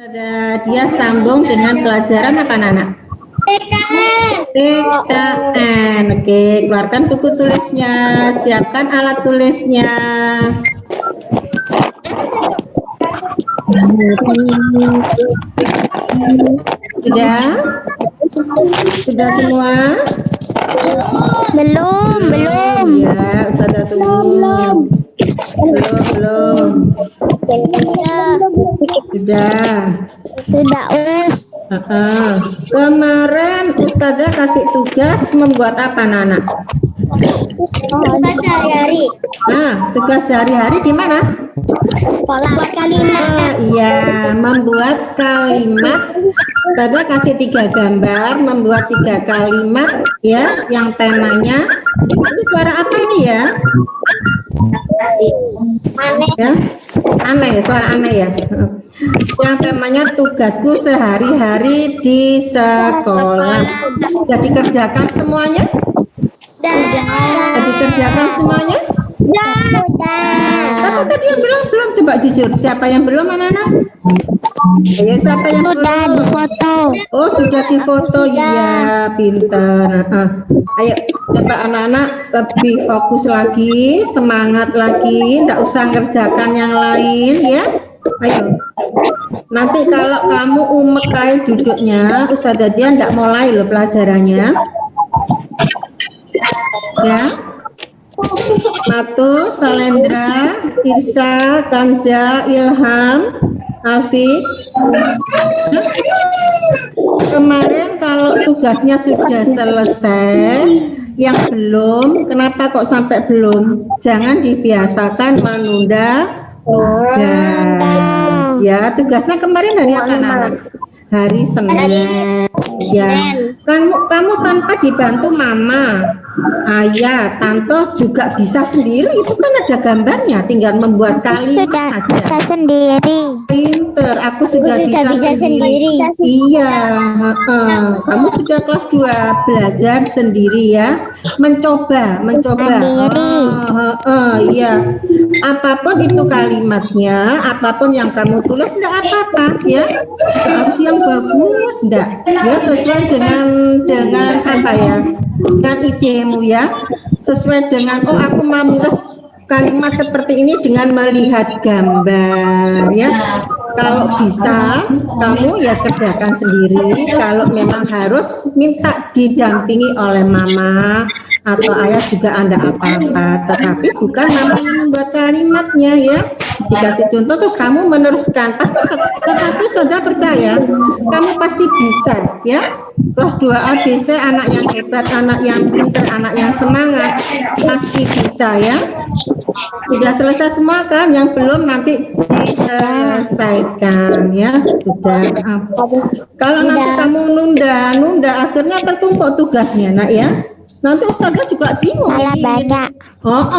Dia sambung dengan pelajaran apa, Nana? PKN. Oke, keluarkan buku tulisnya, siapkan alat tulisnya. Sudah semua? Belum. Ya, Ustazah tunggu. Belum. Sudah, Us. Kemarin Ustazah kasih tugas membuat apa, Nana? Tugas sehari-hari. Tugas sehari-hari di mana? Sekolah kalimat. Iya, membuat kalimat. Ustazah kasih 3 gambar, membuat 3 kalimat ya, yang temanya. Ini suara apa ini ya? Aneh. Ya, aneh, suara aneh ya. Yang temanya tugasku sehari-hari di sekolah. Sudah dikerjakan semuanya? Sudah dikerjakan semuanya? Tapi tadi yang belum, coba jujur. Siapa yang belum, anak-anak? Ya, siapa yang belum? Sudah difoto. Oh, sudah difoto. Iya, pintar. Ayo, coba anak-anak lebih fokus lagi, semangat lagi, tidak usah ngerjakan yang lain ya. Ayo. Nanti kalau kamu umek kayak duduknya, Ustazah Dian tidak mulai loh pelajarannya. Ya. Matu, Salendra, Irsa, Kanza, Ilham, Afif. Kemarin kalau tugasnya sudah selesai, yang belum, kenapa kok sampai belum? Jangan dibiasakan menunda tugas. Ya, tugasnya kemarin hari apa, anak? Hari Senin. Ya, kamu tanpa dibantu mama, ayah, tante juga bisa sendiri. Itu kan ada gambarnya, tinggal membuat kalimat Sudah bisa sendiri. Pinter, aku sudah bisa sendiri. Iya, kamu sudah kelas 2, belajar sendiri ya, mencoba. Sendiri. Iya, apapun itu kalimatnya, apapun yang kamu tulis, tidak apa-apa ya, harus yang bagus, tidak ya, sesuai dengan apa ya, dengan idemu ya, sesuai dengan aku mau menulis kalimat seperti ini dengan melihat gambar ya. Kalau bisa kamu ya kerjakan sendiri, kalau memang harus minta didampingi oleh mama atau ayah juga Anda apa-apa, tetapi bukan mama yang membuat kalimatnya ya, dikasih contoh terus kamu meneruskan, tetapi saudara percaya kamu pasti bisa ya. Kelas 2 ABC, anak yang hebat, anak yang pintar, anak yang semangat, pasti bisa ya. Sudah selesai semua kan? Yang belum nanti diselesaikan ya. Sudah. Kalau nanti kamu nunda akhirnya tertumpuk tugasnya, nak ya. Nanti Ustazah juga bingung. Malah banyak.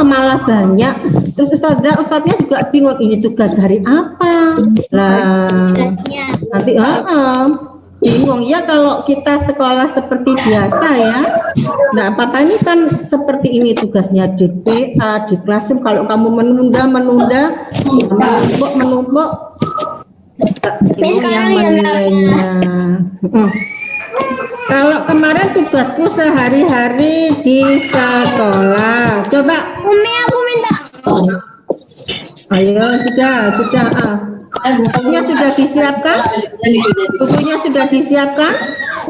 Malah banyak. Terus Ustazah juga bingung, ini tugas hari apa? Lah, nanti bingung ya. Kalau kita sekolah seperti biasa ya, nah apa-apa, ini kan seperti ini tugasnya di PA, di classroom. Kalau kamu menunda menumpuk bingung yang menilainya. Kalau kemarin tugasku sehari-hari di sekolah, coba Umi, aku minta. Ayo, sudah. Bukunya sudah disiapkan? Bukunya sudah disiapkan?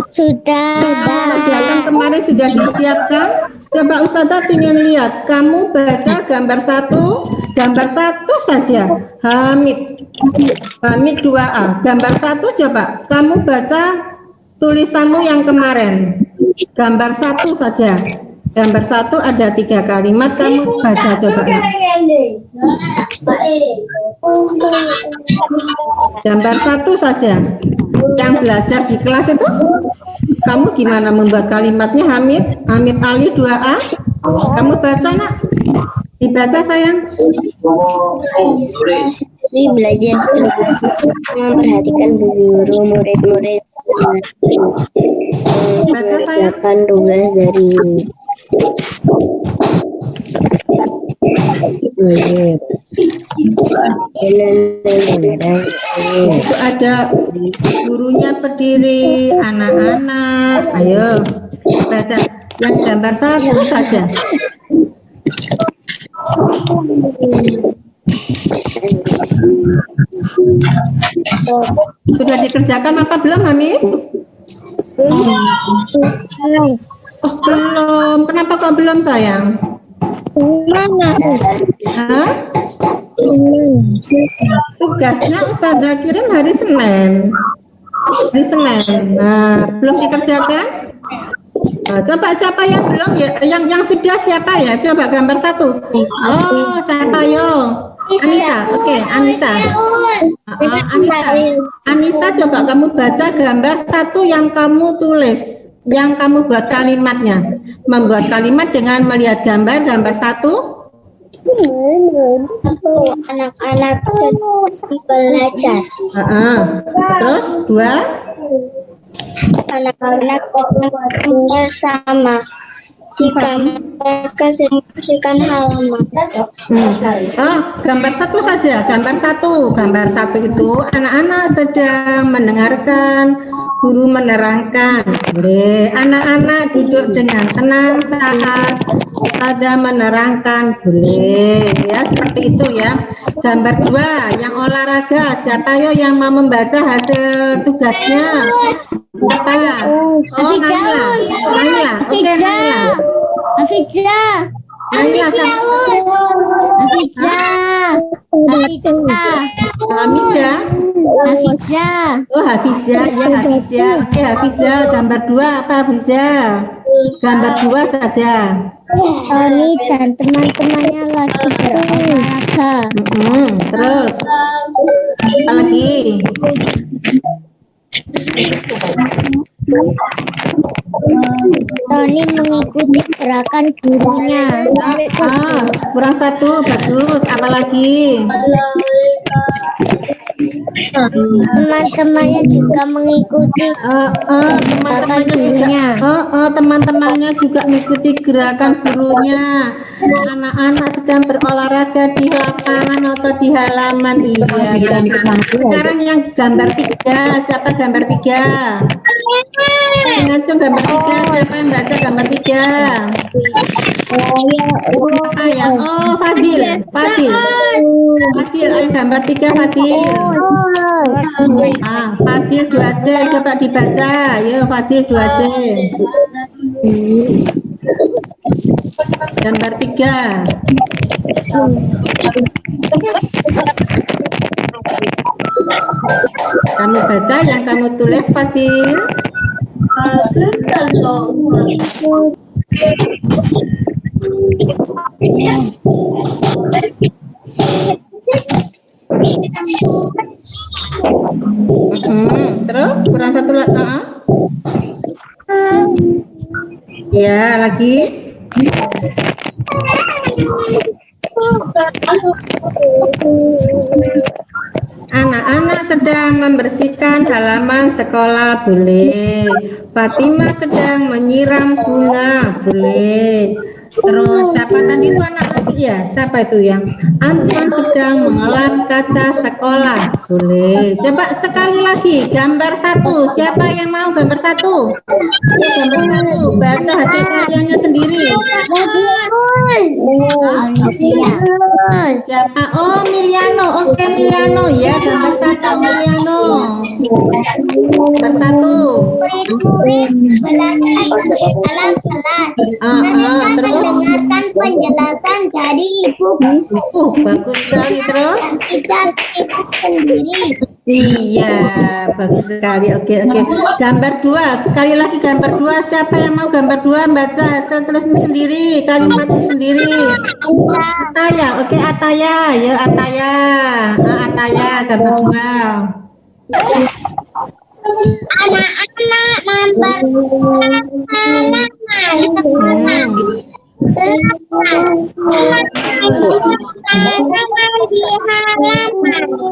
Sudah. Pelajaran kemarin sudah disiapkan? Coba Ustazah ingin lihat, kamu baca gambar satu saja. Hamid 2A. Gambar 1 coba, kamu baca tulisanmu yang kemarin. Gambar 1 saja. Gambar 1 ada 3 kalimat, kamu baca coba. Gambar 1 saja. Yang belajar di kelas itu, kamu gimana membuat kalimatnya, Hamid Ali 2A? Kamu baca, nak? Dibaca, sayang. Ini belajar memperhatikan bu guru, murid-murid mengerjakan tugas dari Itu ada gurunya berdiri, anak-anak. Ayo baca yang gambar satu saja. Sudah dikerjakan apa belum, Mami? Oh, belum. Kenapa kok belum, sayang? Hah? Tugasnya Ustazah kirim hari Senin. Hari Senin. Nah, belum dikerjakan? Nah, coba siapa yang belum ya? Yang sudah siapa ya? Coba gambar satu. Oh, siapa yo? Anissa. Oke, Anissa. Anissa, coba kamu baca gambar satu yang kamu tulis, yang kamu buat kalimatnya. Membuat kalimat dengan melihat gambar satu. Anak-anak sedang belajar. Terus dua. Anak-anak bersama di kamar mereka sedang membersihkan halaman. Oh, gambar satu saja. Gambar satu itu anak-anak sedang mendengarkan guru menerangkan. Boleh. Anak-anak duduk dengan tenang saat ada menerangkan. Boleh. Ya, seperti itu ya. Gambar dua, yang olahraga. Siapa yo yang mau membaca hasil tugasnya? Apa? Oh, Naila. Oke, Naila. Oh, Hafizah. Ya, Hafizah. Oke, Hafizah. Gambar dua apa, Hafizah? Gambar dua saja. Tony dan teman-temannya lagi berolahraga. Terus apa lagi? Tony mengikuti gerakan gurunya. Kurang satu, bagus. Apa lagi? Teman-temannya juga mengikuti gerakan gurunya. Teman-temannya juga mengikuti gerakan gurunya. Anak-anak sedang berolahraga di lapangan atau di halaman. Iya. Sekarang yang gambar tiga, siapa gambar tiga? Ngacung gambar tiga, siapa yang baca gambar tiga? Oh, Fadil, ayo gambar tiga, Fadil. Fadil 2C, coba dibaca. Ayo, Fadil 2C. Gambar tiga. Kamu baca yang kamu tulis, Fadil. Terus kurang satu lagi. Ya, lagi. Anak-anak sedang membersihkan halaman sekolah. Boleh. Fatimah sedang menyiram bunga. Boleh. Terus siapa tadi itu anak lagi ya? Siapa itu yang? Anton sedang mengelap kaca sekolah. Boleh. Coba sekali lagi gambar satu. Siapa yang mau gambar satu? Gambar satu. Baca hasil karyanya sendiri. Siapa? Oh, Miliano. Oke, Miliano ya. Gambar satu, Miliano. Gambar satu. Terus Dengarkan penjelasan dari ibu. Bagus sekali. Terus Kita sendiri. iya, bagus sekali. Oke. Gambar dua, sekali lagi gambar dua. Siapa yang mau gambar dua? Baca hasil tulismu sendiri, kalimatmu sendiri. Ataya, oke, Ataya. Ya, Ataya. Ataya, gambar dua. Anak-anak nampak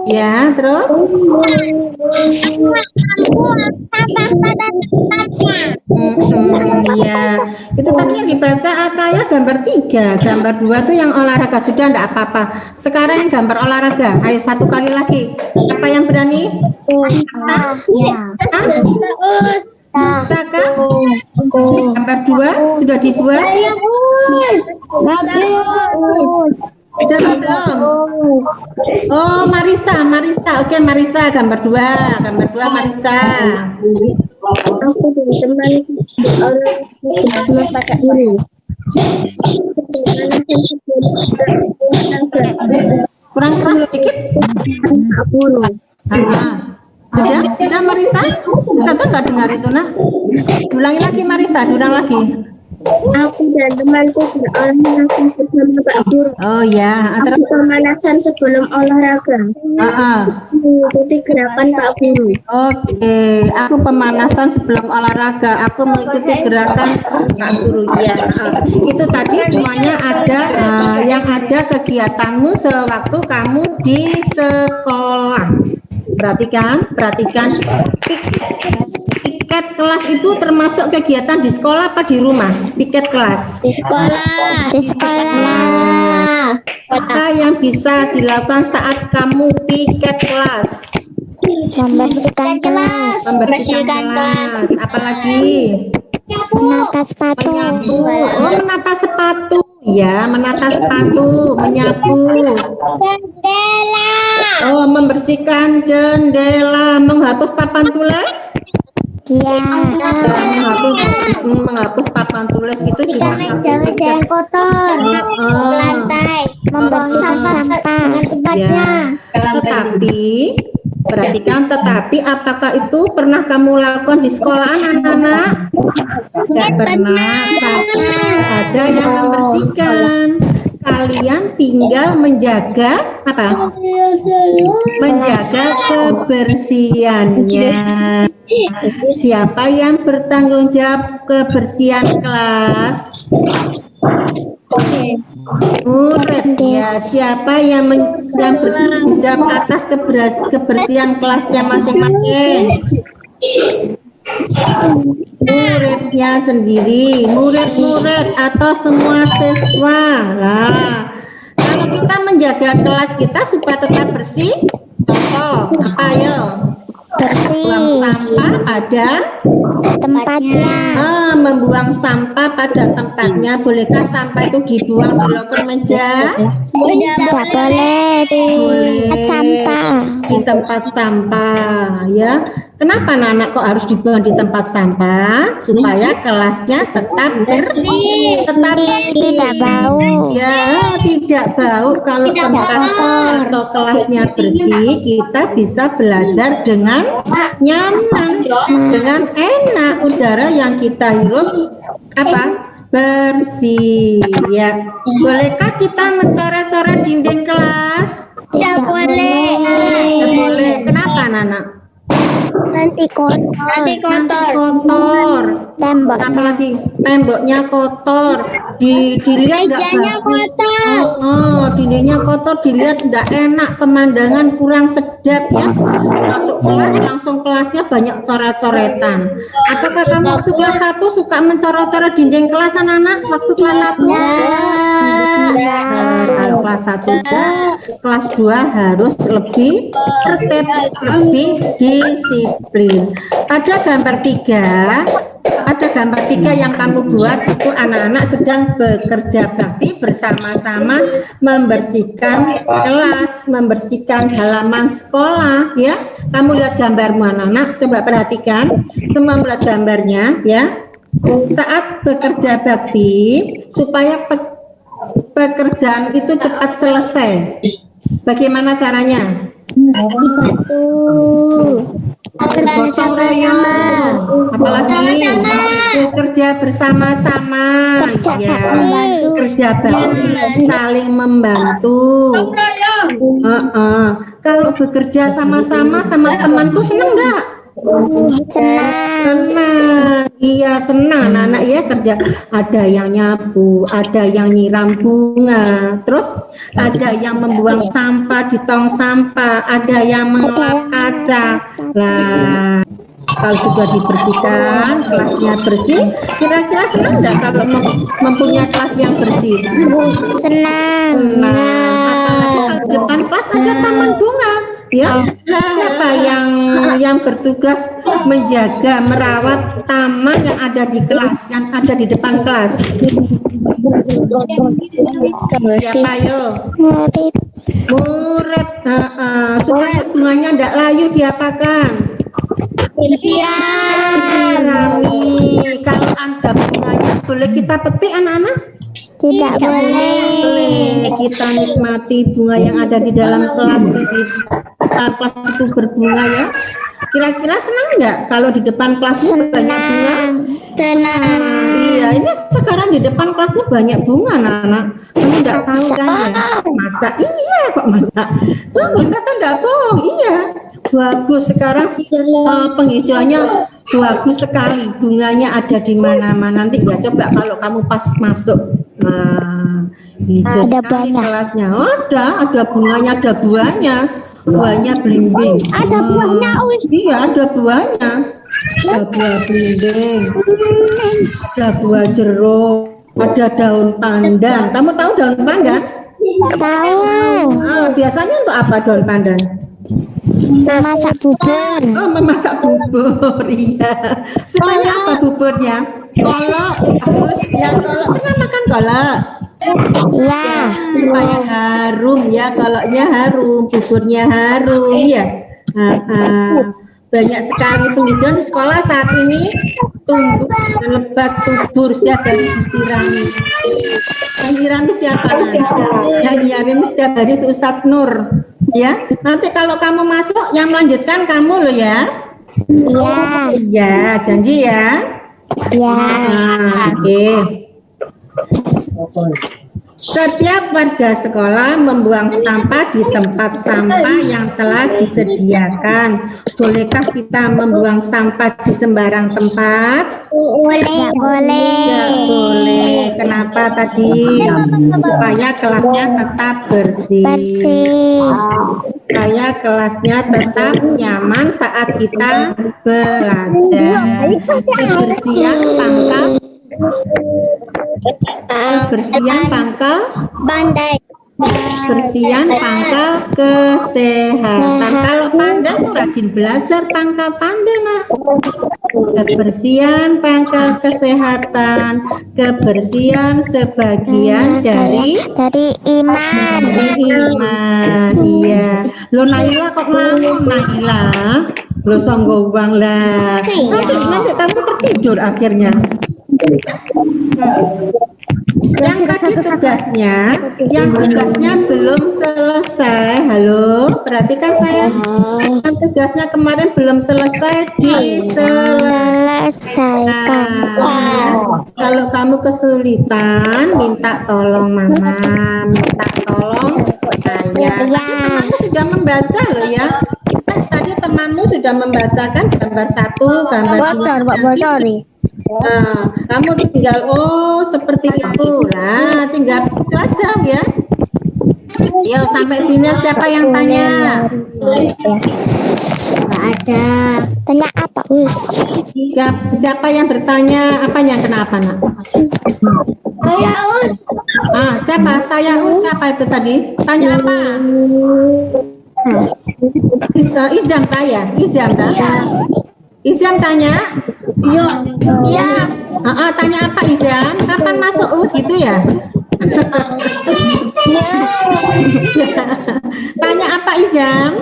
Ya, terus ya, Itu tadi yang dibaca Ataya gambar 3, gambar 2 tuh yang olahraga, sudah enggak apa-apa. Sekarang yang gambar olahraga, ayo satu kali lagi. Siapa yang berani? Saka? Gambar 2 sudah dibuat? Sudah belum? Oh, Marisa. Oke, Marisa gambar 2 Marisa. Aku teman orang pakai guru. Kurang keras sedikit. Sudah Marisa? Bisa tuh nggak dengar itu nah? Ulangi lagi Marisa, diulang lagi. Aku dan temanku berolahraga sebelum Pak Guru. Oh ya, Aku pemanasan sebelum olahraga. Mengikuti gerakan Pak Guru. Oke, aku pemanasan sebelum olahraga. Aku mengikuti gerakan Pak Guru. Ya, itu tadi semuanya ada yang ada kegiatanmu sewaktu kamu di sekolah. Perhatikan. Piket kelas itu termasuk kegiatan di sekolah apa di rumah? Piket kelas. Di sekolah. Apa yang bisa dilakukan saat kamu piket kelas? Membersihkan kelas. Apalagi? Menata sepatu. Menata sepatu. Ya, menata sepatu, menyapu. Jendela. Oh, membersihkan jendela, menghapus papan tulis. Iya. Menghapus papan tulis itu juga Meja yang kotor. Lantai. Membersihkan sampah dengan tempatnya. Tetapi apakah itu pernah kamu lakukan di sekolahan anak-anak? Tidak pernah. Ada yang membersihkan. Kalian tinggal menjaga apa? Menjaga kebersihannya. Siapa yang bertanggung jawab kebersihan kelas? Murid. Ya, siapa yang bertanggung jawab atas kebersihan kelasnya masing-masing? Muridnya sendiri, murid atau semua siswa. Nah, kalau kita menjaga kelas kita supaya tetap bersih, ayo buang sampah pada tempatnya. Membuang sampah pada tempatnya. Bolehkah sampah itu dibuang di loker meja? Tidak boleh di tempat sampah, ya. Kenapa anak kok harus dibuang di tempat sampah? Supaya kelasnya tetap bersih, tidak bau. Ya, tidak bau. Kalau tempat atau kelasnya bersih, kita bisa belajar dengan nyaman, dengan enak. Udara yang kita hirup bersih, ya. Bolehkah kita mencoret-coret dinding kelas? Tidak boleh. Kenapa, Nana? Nanti kotor. Apalagi temboknya kotor. Dilihat mejanya kotor. Dindingnya kotor, dilihat tidak enak, pemandangan kurang sedap, ya. Masuk kelas langsung kelasnya banyak coret-coretan. Apakah kamu waktu kelas 1 suka mencoret-coret dinding kelas anak-anak waktu kelas 1? Kalau kelas 1 kelas 2 harus lebih tertib, lebih disiplin. Pada gambar 3 yang kamu buat itu anak-anak sedang bekerja bakti bersama-sama membersihkan kelas, membersihkan halaman sekolah, ya. Kamu lihat gambarmu anak-anak, coba perhatikan, semua melihat gambarnya, ya. Saat bekerja bakti supaya pekerjaan itu cepat selesai. Bagaimana caranya? Gotong royong, apalagi bekerja bersama-sama, ya, kerja bakti, saling membantu. Kalau bekerja sama-sama sama teman tuh seneng nggak? Senang, iya senang anak-anak ya kerja. Ada yang nyapu, ada yang nyiram bunga, terus ada yang membuang sampah di tong sampah, ada yang mengelap kaca. Lah, Kalau sudah dibersihkan, kelasnya bersih, kira-kira senang nggak kalau mempunyai kelas yang bersih? Senang. Nah, di depan kelas ada taman bunga, ya. Siapa yang bertugas menjaga, merawat taman yang ada di kelas, yang ada di depan kelas? Siapa, ayo? Murid. Supaya bunganya tidak layu diapakan? Sirami. Kalau ada bunganya boleh kita petik anak-anak? Tidak boleh. Kita nikmati bunga yang ada di dalam kelas ini. Kelas itu berbunga ya. Kira-kira senang nggak kalau di depan kelasmu banyak bunga? Senang. Iya, ini sekarang di depan kelasmu banyak bunga, anak-anak. Kamu nggak tahu kan ya? Masa? Iya kok masa? Sungguh saya tidak bohong. Iya, bagus sekarang penghijauannya bagus sekali. Bunganya ada di mana-mana. Nanti ya coba kalau kamu pas masuk. Nah, hijau Ada sekali banyak. kelasnya. Ada bunganya, ada buahnya. Buahnya belimbing. Ada buahnya, Iya, ada buahnya. Ada buah belimbing. Ada buah jeruk. Ada daun pandan. Kamu tahu daun pandan? Tahu. Biasanya untuk apa daun pandan? Masak bubur. Oh, memasak bubur. Iya. Supaya apa buburnya? Kolak. Bagus. Ya, kolak. Pernah makan kolak? Iya. Supaya harum ya, kolaknya harum, buburnya harum ya. Banyak sekali penghijauan di sekolah saat ini, tumbuh lebat subur, siap dari disirami. Yang nyirami siapa? Yang nyirami setiap hari itu Ustadz Nur ya. Nanti kalau kamu masuk yang melanjutkan kamu loh ya. Iya. Iya, janji ya. Iya. Oke. Setiap warga sekolah membuang sampah di tempat sampah yang telah disediakan. Bolehkah kita membuang sampah di sembarang tempat? Tidak boleh. Tidak boleh. Kenapa tadi? Supaya kelasnya tetap bersih. Supaya kelasnya tetap nyaman saat kita belajar. Kebersihan pangkal. Kebersihan pangkal Bandai. Kebersihan pangkal kesehatan. Kalau panda tuh rajin belajar pangkal panda nak. Kebersihan pangkal kesehatan. Kebersihan sebagian dari iman. iman. Iya. Lo Naila kok ngelamun Naila? Lo songgo uang lah. Nanti kamu tertidur akhirnya. Yang tadi tugasnya belum selesai. Halo, perhatikan saya. Yang tugasnya kemarin belum selesai Selesaikan. Kalau kamu kesulitan, minta tolong mama, minta tolong saya. Temanmu sudah membaca loh ya. Tadi temanmu sudah membacakan gambar 1, gambar 2. Nah, kamu tinggal seperti itu lah, tinggal itu aja ya. Yuk sampai sini siapa yang tanya? Nggak ada. Tanya apa, Us? Siapa yang bertanya? Apanya kenapa nak? Saya Us. Siapa? Saya Us. Siapa itu tadi? Tanya apa? Izam tanya. Izam tanya. Iya. Tanya apa Izam? Kapan masuk US gitu ya? Tanya apa Izam?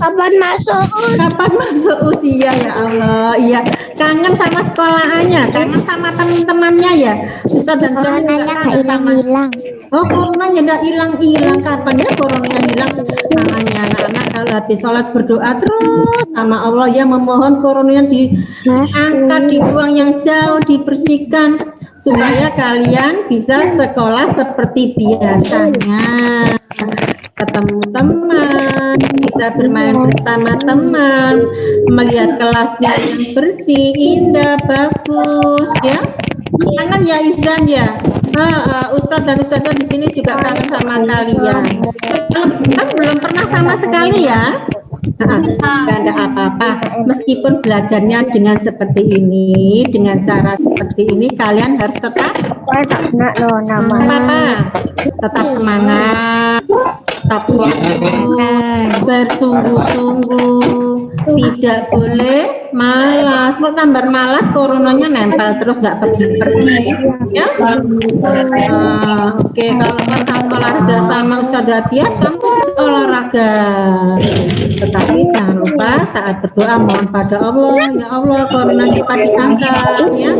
Kapan masuk? Kapan masuk usia ya Allah? Iya, kangen sama sekolahannya, kangen sama teman-temannya ya. Ustaz dan Coronanya nggak hilang-hilang. Oh, coronanya nggak hilang-hilang. Kapan ya coronanya hilang? Makanya anak-anak kalau habis sholat berdoa terus sama Allah ya, memohon coronanya diangkat, dibuang yang jauh, dibersihkan supaya kalian bisa sekolah seperti biasanya. Ketemu teman, bisa bermain bersama teman, melihat kelasnya yang bersih, indah, bagus ya. Kangen ya Izan ya. Ustadz dan Ustadzah di sini juga kangen sama kalian. Kan belum pernah sama sekali ya. Dan enggak apa-apa. Meskipun belajarnya dengan seperti ini, dengan cara seperti ini, kalian harus tetap apa? Tetap semangat, tetap fokus, bersungguh-sungguh, tidak boleh malas. Mau tambah malas, coronanya nempel terus nggak pergi-pergi, ya. Oke, kalau pas olahraga sama Ustazah Tias, kamu olahraga. Tetapi jangan lupa saat berdoa mohon pada Allah, ya Allah, corona cepat diangkat, ya,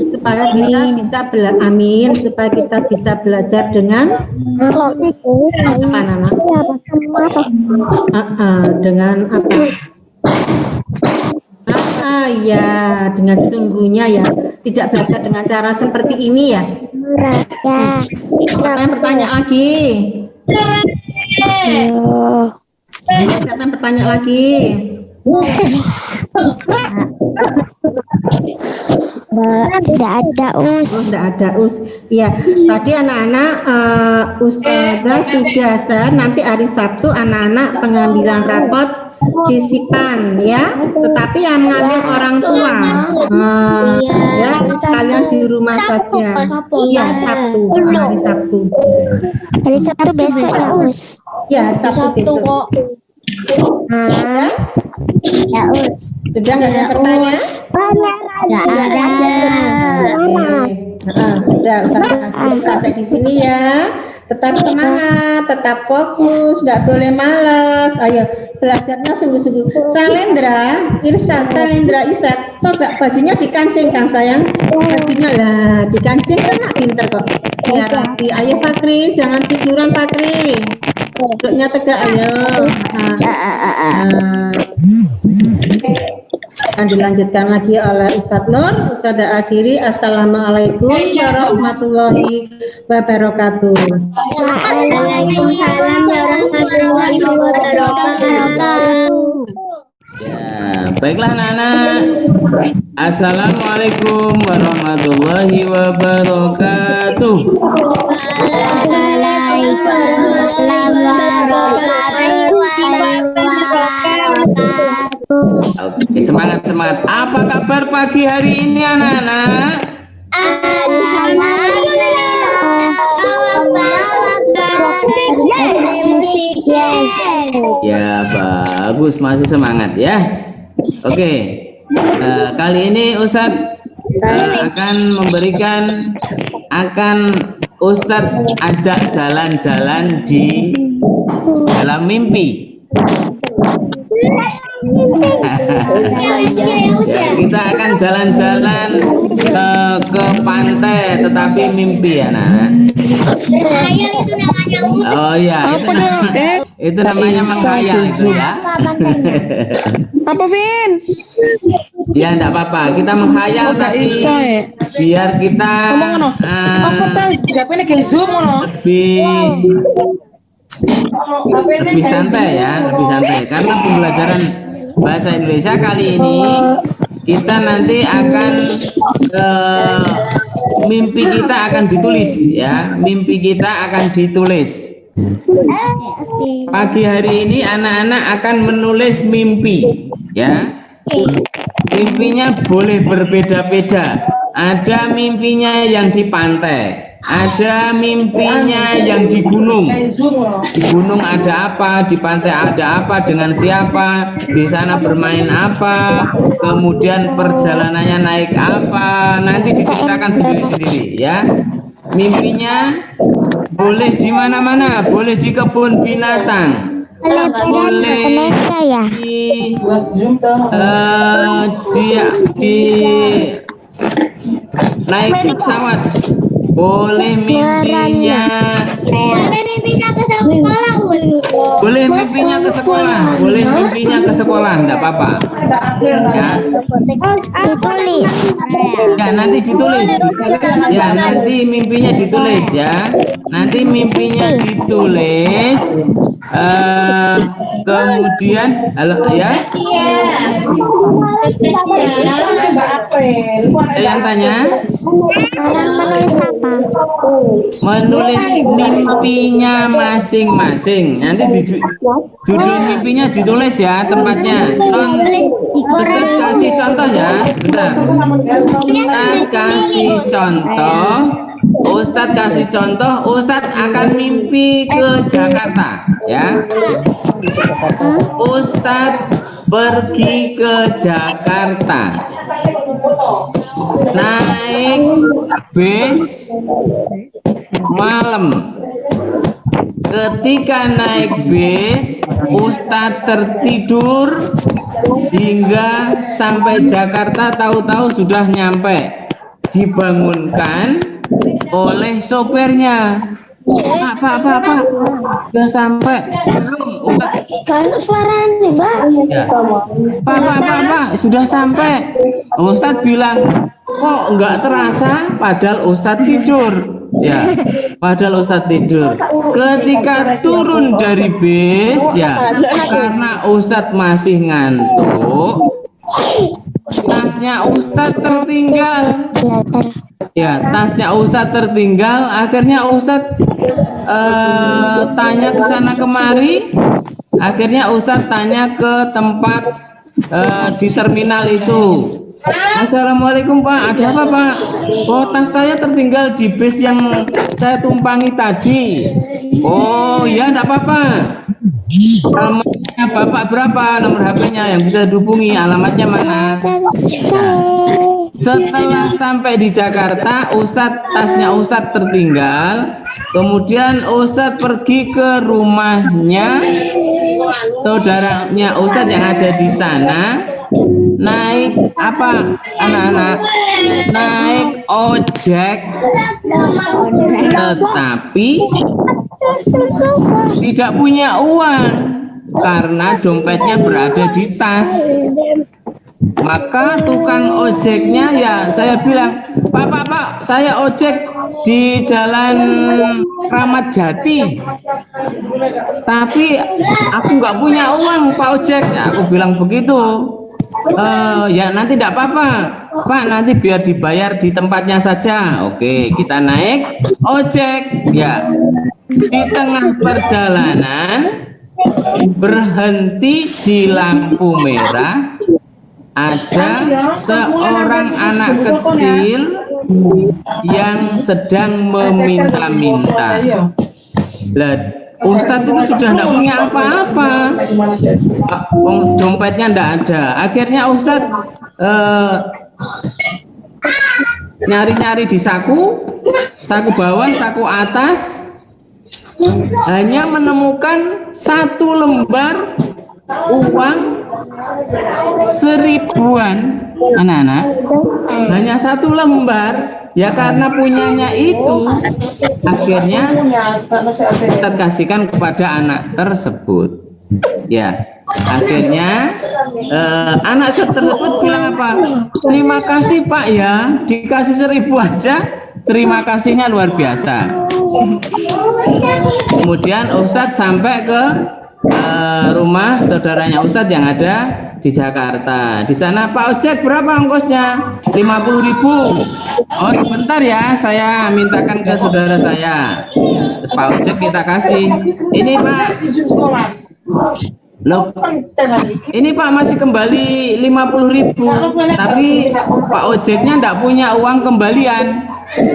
supaya kita bisa amin, supaya kita bisa belajar dengan apa Nana? Dengan apa? Ya, dengan sesungguhnya ya, tidak belajar dengan cara seperti ini ya. Ya. Siapa yang bertanya lagi? Siapa yang bertanya lagi? Tidak ada us. Oh, tidak ada us. Iya, tadi anak-anak Ustazah sudah nanti hari Sabtu anak-anak pengambilan rapot sisipan ya, tetapi yang mengambil orang tua. Ya, kalian di rumah saja. Iya, Sabtu, hari Sabtu. Hari Sabtu besok ya us. Ya, hari Sabtu besok. Ya, Us. Sudah nggak ada yang bertanya? Nggak ada. Sudah sampai di sini ya. Tetap semangat, tetap fokus, nggak boleh malas. Ayo belajarnya sungguh-sungguh. Salendra, Isat, coba bajunya dikancingkan sayang. Bajunya lah dikancing kan nak pinter kok. Ya rapi. Ayo Fakri, jangan tiduran Fakri. Duduknya tegak ayo. Akan dilanjutkan lagi oleh Ustadz Nur. Ustadzah akhiri. Assalamualaikum warahmatullahi wabarakatuh. Waalaikumsalam warahmatullahi wabarakatuh. Ya, baiklah anak-anak. Assalamualaikum warahmatullahi wabarakatuh. Waalaikumsalam warahmatullahi wabarakatuh. Oke, semangat. Apa kabar pagi hari ini anak-anak? Ya, bagus, masih semangat ya. Oke, kali ini Ustadz Ustadz ajak jalan-jalan di dalam mimpi. Ya, kita akan jalan-jalan ke pantai, tetapi mimpi ya, anak. Oh ya, itu namanya menghayal itu ya. Apa Vin? Ya enggak apa-apa, kita menghayal tapi biar kita lebih santai ya, lebih santai. Karena pembelajaran bahasa Indonesia kali ini kita nanti akan mimpi kita akan ditulis ya, mimpi kita akan ditulis. Pagi hari ini anak-anak akan menulis mimpi ya. Mimpinya boleh berbeda-beda. Ada mimpinya yang di pantai, ada mimpinya yang di gunung. Di gunung ada apa, di pantai ada apa, dengan siapa, di sana bermain apa, kemudian perjalanannya naik apa, nanti diceritakan sendiri-sendiri ya. Mimpinya boleh di mana-mana, boleh di kebun binatang, boleh di naik pesawat, boleh mimpinya boleh mimpinya ke sekolah, boleh mimpinya ke sekolah, enggak apa-apa ya. Ditulis. Ya nanti ditulis ya, nanti mimpinya ditulis ya, nanti mimpinya ditulis Kemudian, halo ya, ada yang tanya? Sekarang menulis apa? Menulis mimpinya masing-masing. Nanti judul mimpinya ditulis ya, tempatnya. Ustaz kasih contoh ya, sebentar. Ustadz kasih contoh. Ustadz akan mimpi ke Jakarta, ya. Ustadz pergi ke Jakarta, naik bis malam. Ketika naik bis, Ustadz tertidur hingga sampai Jakarta, tahu-tahu sudah nyampe. Dibangunkan oleh sopirnya. Pak, udah sampai belum? Ustadz, Kalau suaranya, Mbak. ya. Pak, sudah sampai. Ustadz bilang, kok nggak terasa? Padahal Ustadz tidur. Ya, padahal Ustadz tidur. Ketika turun dari bis, ya, karena Ustadz masih ngantuk, tasnya Ustadz tertinggal. Ya, tasnya Ustadz tertinggal. Akhirnya Ustadz tanya ke sana kemari. Akhirnya Ustadz tanya ke tempat di terminal itu. Assalamualaikum Pak, ada apa Pak? Oh, tas saya tertinggal di bis yang saya tumpangi tadi. Oh ya, enggak apa-apa. Alamatnya Bapak berapa? Nomor HP-nya yang bisa dihubungi, alamatnya mana? Setelah sampai di Jakarta, tasnya Ustadz tertinggal. Kemudian Ustadz pergi ke rumahnya saudaranya Ustadz yang ada di sana. Naik apa anak-anak? Naik ojek, tetapi tidak punya uang karena dompetnya berada di tas. Maka tukang ojeknya, ya saya bilang, Pak, saya ojek di Jalan Kramat Jati, tapi aku nggak punya uang Pak ojek. Ya, aku bilang begitu. Ya nanti tidak apa-apa Pak, nanti biar dibayar di tempatnya saja. Oke, kita naik ojek. Ya, di tengah perjalanan berhenti di lampu merah. Ada seorang anak kecil yang sedang meminta-minta. Ustadz itu sudah tidak punya apa-apa, dompetnya tidak ada. Akhirnya Ustadz nyari-nyari di saku bawah, saku atas, hanya menemukan 1 lembar uang 1000-an, anak-anak. Hanya 1 lembar. Ya karena punyanya itu, akhirnya kita kasihkan kepada anak tersebut. Ya, akhirnya anak tersebut bilang apa? Terima kasih Pak ya, dikasih 1000 aja. Terima kasihnya luar biasa. Kemudian Ustadz sampai ke rumah saudaranya Ustadz yang ada di Jakarta. Di sana, Pak ojek berapa ongkosnya? 50.000. Oh sebentar ya, saya mintakan ke saudara saya. Terus Pak ojek kita kasih. Ini Pak. Loh, ini Pak masih kembali 50.000, tapi Pak ojeknya enggak punya uang kembalian.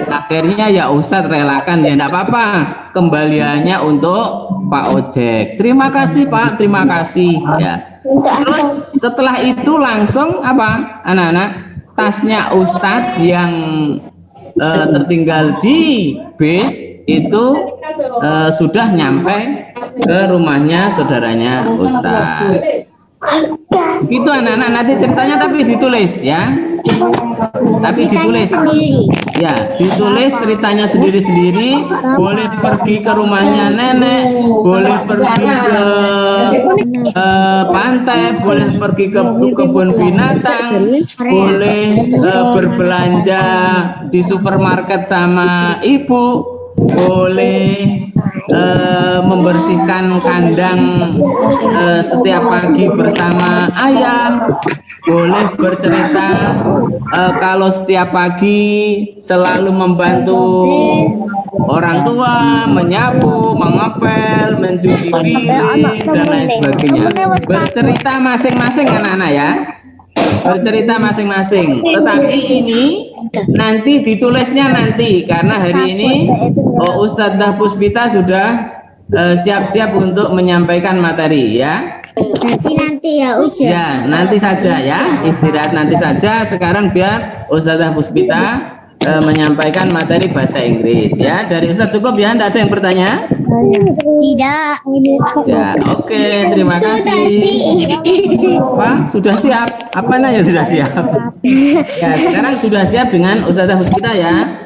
Akhirnya ya Ustadz relakan, ya enggak apa-apa, kembaliannya untuk Pak ojek. Terima kasih Pak, terima kasih ya. Terus setelah itu langsung apa anak-anak, tasnya Ustadz yang tertinggal di bis itu sudah nyampe ke rumahnya saudaranya Ustadz. Gitu anak-anak, nanti ceritanya tapi ditulis ya. Tapi ditulis. Ya, ditulis ceritanya sendiri-sendiri. Boleh pergi ke rumahnya nenek, boleh pergi ke pantai, boleh pergi ke kebun binatang, boleh berbelanja di supermarket sama ibu, boleh membersihkan kandang setiap pagi bersama ayah, boleh bercerita kalau setiap pagi selalu membantu orang tua, menyapu, mengepel, mencuci piring, dan lain sebagainya. Bercerita masing-masing anak-anak ya. Bercerita masing-masing. Tetapi ini nanti ditulisnya nanti, karena hari ini Ustadzah Puspita sudah siap-siap untuk menyampaikan materi ya. Nanti ya Uja. Ya, nanti saja ya, istirahat nanti saja. Sekarang biar Ustadzah Puspita menyampaikan materi bahasa Inggris ya. Dari Ustadz cukup ya, tidak ada yang bertanya? Tidak. Ya, oke, terima kasih. Apa? Sudah siap? Apa namanya sudah siap? Ya, sekarang sudah siap dengan Ustadzah Puspita ya.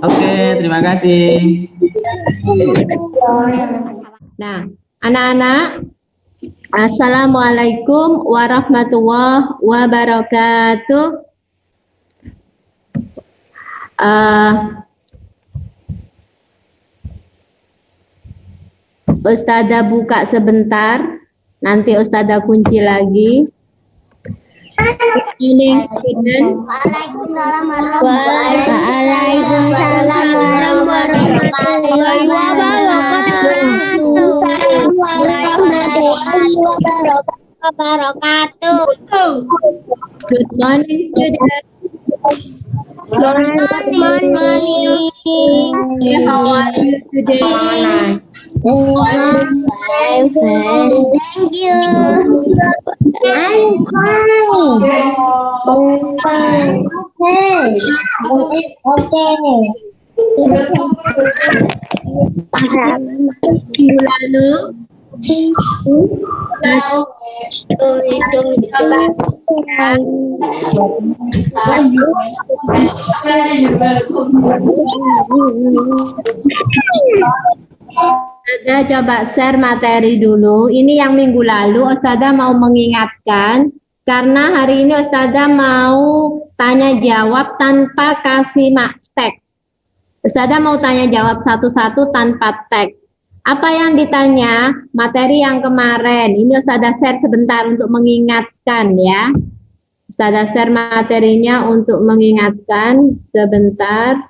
Oke, terima kasih. Nah, anak-anak, Assalamualaikum warahmatullahi wabarakatuh. Ustadzah buka sebentar, nanti Ustadzah kunci lagi. Good evening, student. Waalaikumsalam warahmatullahi wabarakatuh. Good morning, student. Good morning. How are you today? I'm fine. Thank you. I'm fine. Minggu lalu Ustadzah coba share materi dulu. Ini yang minggu lalu Ustadzah mau mengingatkan, karena hari ini Ustadzah mau tanya jawab tanpa kasih tag. Ustadzah mau tanya jawab satu-satu tanpa tag. Apa yang ditanya? Materi yang kemarin. Ini Ustadzah share sebentar untuk mengingatkan ya. Ustadzah share materinya untuk mengingatkan sebentar.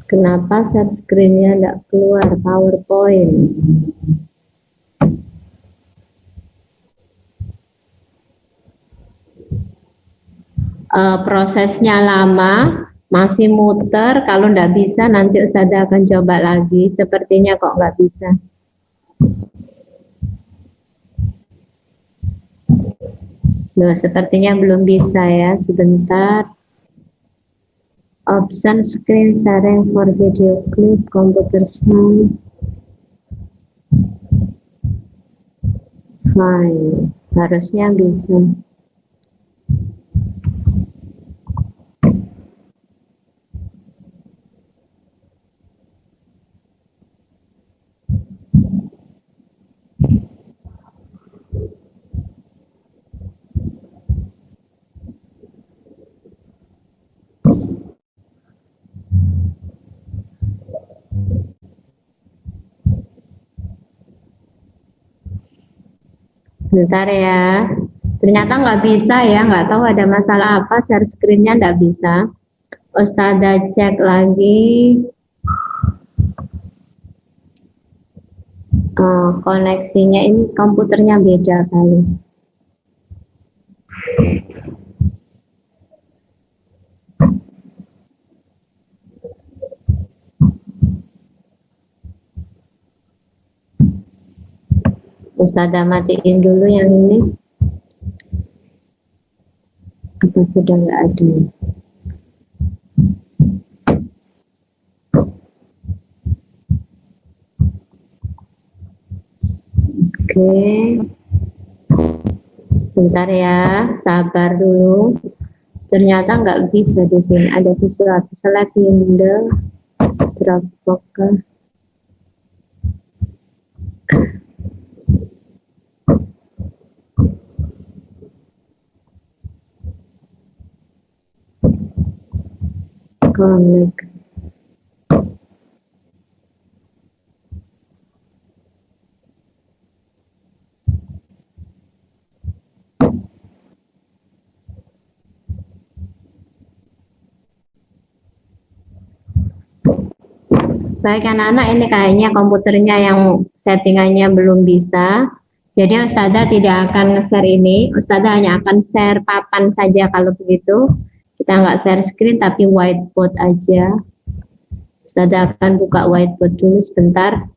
Kenapa share screen-nya tidak keluar PowerPoint? Prosesnya lama, masih muter. Kalau tidak bisa nanti Ustadzah akan coba lagi. Sepertinya kok nggak bisa. Loh, sepertinya belum bisa ya. Sebentar. Option screen sharing for video clip, computer sound, file, harusnya bisa. Bentar ya, ternyata nggak bisa ya, nggak tahu ada masalah apa, share screen-nya nggak bisa. Ustadzah cek lagi. Koneksinya ini komputernya beda kali. Ustadzah matiin dulu yang ini. Apa sudah nggak ada? Oke. Bentar ya, sabar dulu. Ternyata nggak bisa di sini. Ada sesuatu. Select window, Dropbox. comic. Baik anak-anak, ini kayaknya komputernya yang settingannya belum bisa. Jadi Ustazah tidak akan nge-share ini. Ustazah hanya akan share papan saja kalau begitu. Kita nggak share screen tapi whiteboard aja. Ustazah akan buka whiteboard dulu sebentar.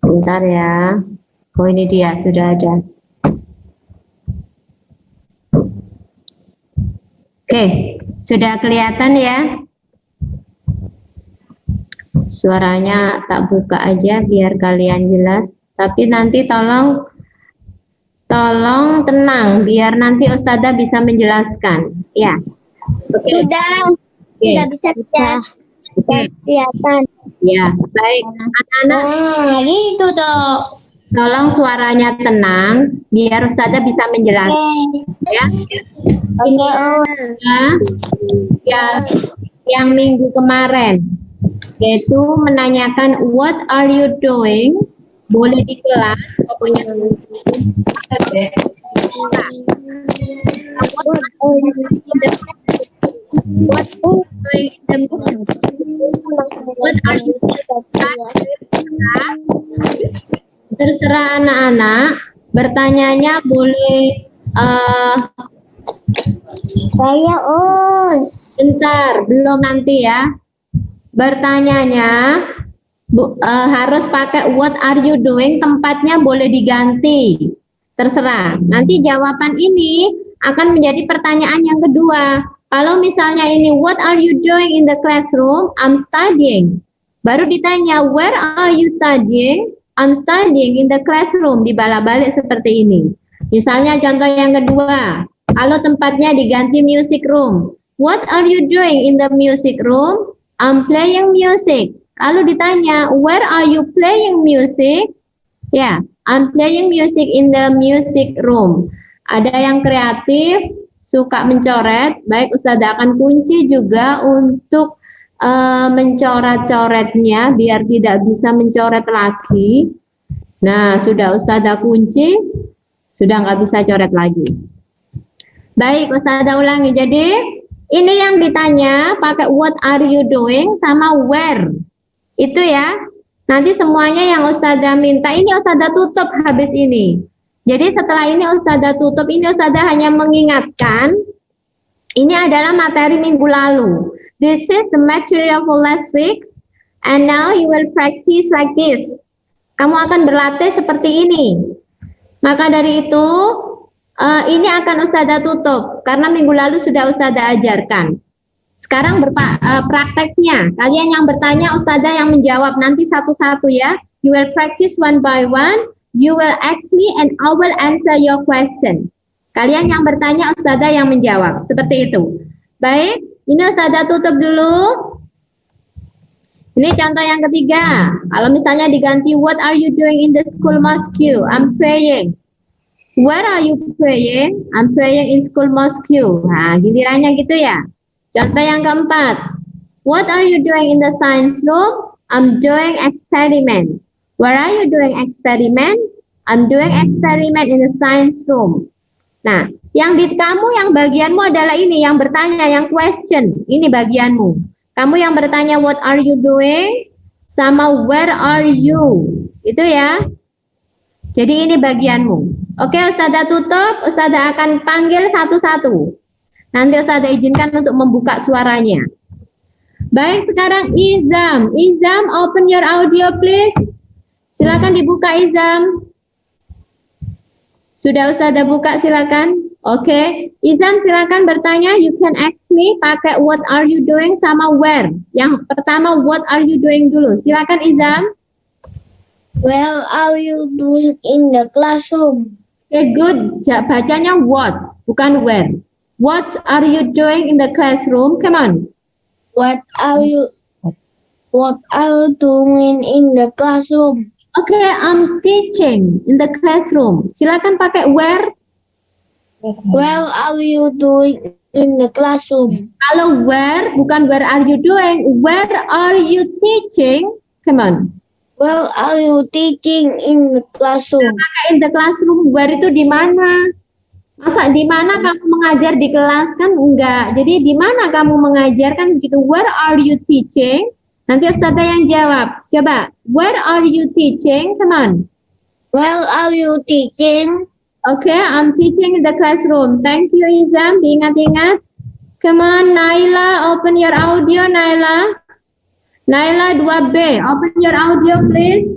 Bentar ya. Oh ini dia, sudah ada. Oke, sudah kelihatan ya? Suaranya tak buka aja biar kalian jelas. Tapi nanti tolong tenang biar nanti Ustazah bisa menjelaskan. Ya. Oke. Sudah bisa kelihatan. Ya, baik. Anak-anak, Gitu dong. tolong suaranya tenang biar Ustazah bisa menjelaskan. Ya. Ya, yang minggu kemarin yaitu menanyakan what are you doing, boleh di kelas pokoknya what are you terserah anak-anak, bertanyanya boleh Saya bentar, belum nanti ya. Bertanyanya harus pakai what are you doing, tempatnya boleh diganti. Terserah. Nanti jawaban ini akan menjadi pertanyaan yang kedua. Kalau misalnya ini what are you doing in the classroom? I'm studying. Baru ditanya where are you studying? I'm studying in the classroom. Dibalik-balik seperti ini. Misalnya contoh yang kedua. Kalau tempatnya diganti music room. What are you doing in the music room? I'm playing music. Lalu ditanya, where are you playing music? Ya, I'm playing music in the music room. Ada yang kreatif, suka mencoret. Baik, Ustazah akan kunci juga untuk mencoret-coretnya biar tidak bisa mencoret lagi. Nah, sudah Ustazah kunci, sudah nggak bisa coret lagi. Baik, Ustazah ulangi. Jadi, ini yang ditanya pakai what are you doing sama where. Itu ya. Nanti semuanya yang Ustazah minta, ini Ustazah tutup habis ini. Jadi setelah ini Ustazah tutup, ini Ustazah hanya mengingatkan, ini adalah materi minggu lalu. This is the material for last week, and now you will practice like this. Kamu akan berlatih seperti ini. Maka dari itu, ini akan Ustazah tutup karena minggu lalu sudah Ustazah ajarkan. Sekarang prakteknya, kalian yang bertanya, Ustazah yang menjawab nanti satu-satu ya. You will practice one by one. You will ask me and I will answer your question. Kalian yang bertanya, Ustazah yang menjawab. Seperti itu. Baik, ini Ustazah tutup dulu. Ini contoh yang ketiga. Kalau misalnya diganti, what are you doing in the school mosque? I'm praying. Where are you praying? I'm praying in school mosque. Nah, gilirannya gitu ya. Contoh yang keempat. What are you doing in the science room? I'm doing experiment. Where are you doing experiment? I'm doing experiment in the science room. Nah, yang di kamu yang bagianmu adalah ini, yang bertanya, yang question. Ini bagianmu. Kamu yang bertanya what are you doing sama where are you. Itu ya. Jadi ini bagianmu. Oke, Ustazah tutup. Ustazah akan panggil satu-satu. Nanti Ustazah izinkan untuk membuka suaranya. Baik, sekarang Izam. Izam, open your audio please. Silakan dibuka Izam. Sudah Ustazah buka, silakan. Oke, Izam silakan bertanya. You can ask me pakai what are you doing sama where. Yang pertama what are you doing dulu. Silakan Izam. Where are you doing in the classroom? Okay, good. Bacanya what, bukan where. What are you doing in the classroom? Come on. What are you doing in the classroom? Okay, I'm teaching in the classroom. Silakan pakai where. What are you doing in the classroom? Kalau where, bukan where are you doing. Where are you teaching? Come on. Where are you teaching in the classroom? In the classroom, where itu di mana? Masa di mana kamu mengajar di kelas kan enggak. Jadi di mana kamu mengajar kan begitu. Where are you teaching? Nanti Ustazah yang jawab. Coba. Where are you teaching? Come on. Where are you teaching? Okay, I'm teaching in the classroom. Thank you, Izam. Diingat-ingat. Come on, Naila, open your audio, Naila. Naila 2B, open your audio, please.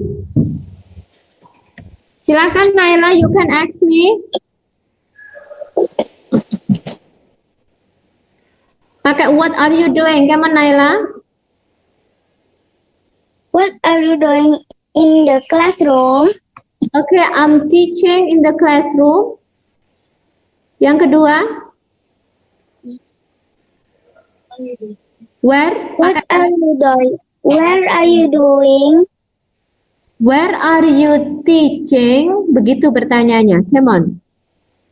Silakan, Naila, you can ask me. Pakai what are you doing? Come on, Naila. What are you doing in the classroom? Okay, I'm teaching in the classroom. Yang kedua, where? What are you doing? Where are you doing? Where are you teaching? Begitu pertanyaannya. Come on.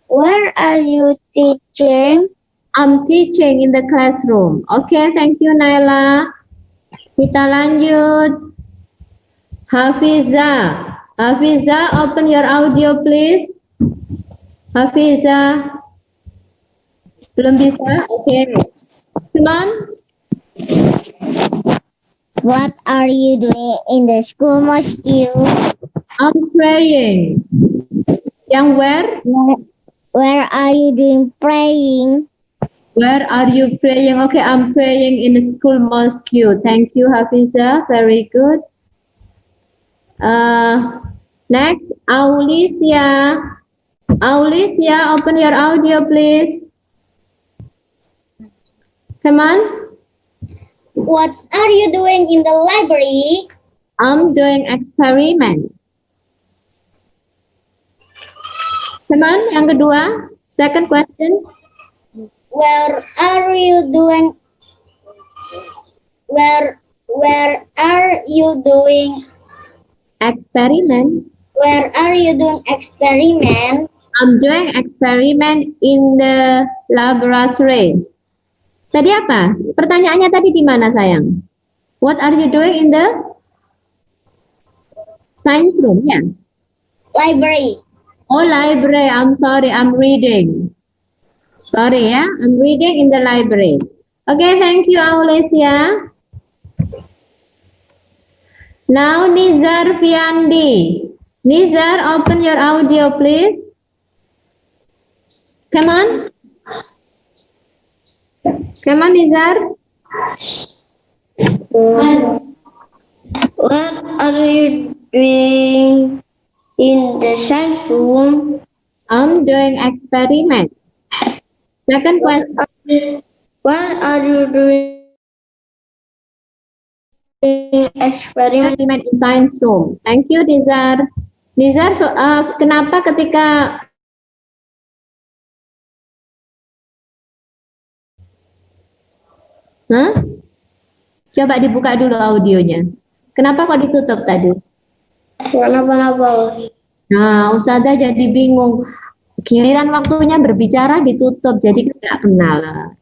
Where are you teaching? I'm teaching in the classroom. Okay, thank you, Naila. Kita lanjut. Hafiza. Hafiza, open your audio, please. Hafiza. Belum bisa? Okay. Come on. What are you doing in the school mosque? I'm praying. Yang where? Where are you doing praying? Where are you praying? Okay, I'm praying in the school mosque. Thank you, Hafiza. Very good. Next, Aulicia. Aulicia, open your audio, please. Come on. What are you doing in the library? I'm doing experiment. Come on, yang kedua. Second question. Where are you doing? Where are you doing? Experiment. Where are you doing experiment? I'm doing experiment in the laboratory. Tadi apa? Pertanyaannya tadi di mana, sayang? What are you doing in the science room? Ya. Library. Oh, library. I'm sorry, I'm reading. Sorry ya, I'm reading in the library. Okay, thank you, Aulesia. Now, Nizar Fiandi. Nizar, open your audio, please. Come on. Come on, Nizar. What are you doing in the science room? I'm doing experiment. Second question. What are you doing experiment? Experiment in science room. Thank you, Nizar. Nizar, kenapa ketika Coba dibuka dulu audionya. Kenapa kok ditutup tadi? Kenapa? Nah, Ustazah jadi bingung. Giliran waktunya berbicara ditutup, jadi nggak kenal.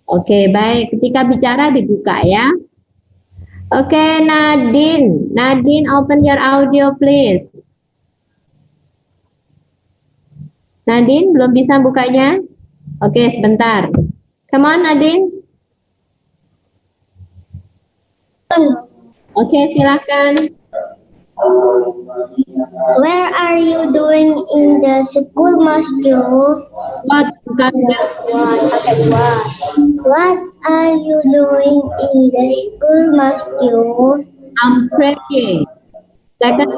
Oke, baik. Ketika bicara dibuka ya. Oke, Nadine. Nadine, open your audio, please. Nadine, belum bisa bukanya? Oke, sebentar. Come on, Nadine. Oke, silakan. Where are you doing in the school mosque? What? Bukan. What are you doing in the school mosque? I'm praying. Second.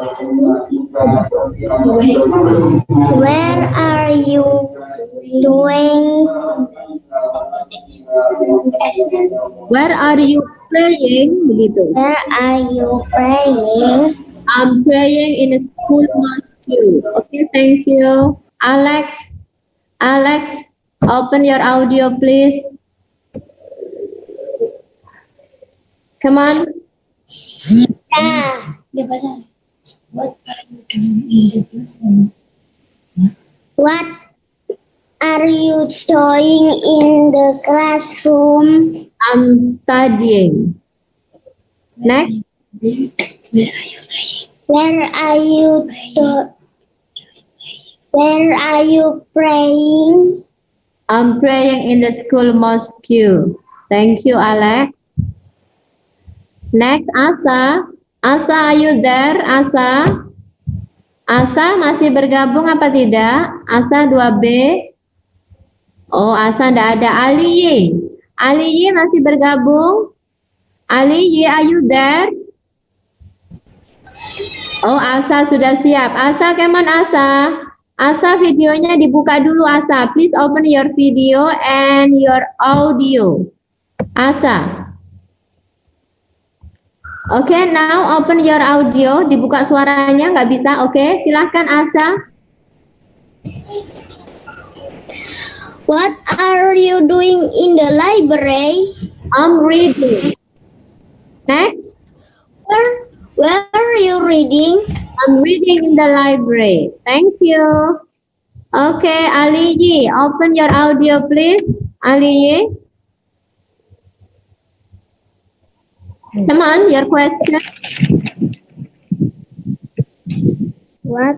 Where are you doing? Where are you praying? Begitu. Where are you praying? I'm praying in a school mosque. Okay, thank you. Alex, open your audio, please. Come on. What are you doing in the classroom? I'm studying. Next. Where are you praying? I'm praying in the school mosque. Thank you, Alex. Next, Asa. Asa, are you there, Asa? Asa masih bergabung apa tidak? Asa 2B. Oh, Asa tidak ada. Ali Y masih bergabung? Ali Y, are you there? Oh, Asa sudah siap. Asa, come on, Asa. Asa, videonya dibuka dulu, Asa. Please open your video and your audio. Asa. Oke, now open your audio. Dibuka suaranya, nggak bisa. Oke, silahkan, Asa. What are you doing in the library? I'm reading. Next. Where are you reading? I'm reading in the library. Thank you. Okay, Ali Yi, open your audio, please. Ali Yi. Come on, your question. What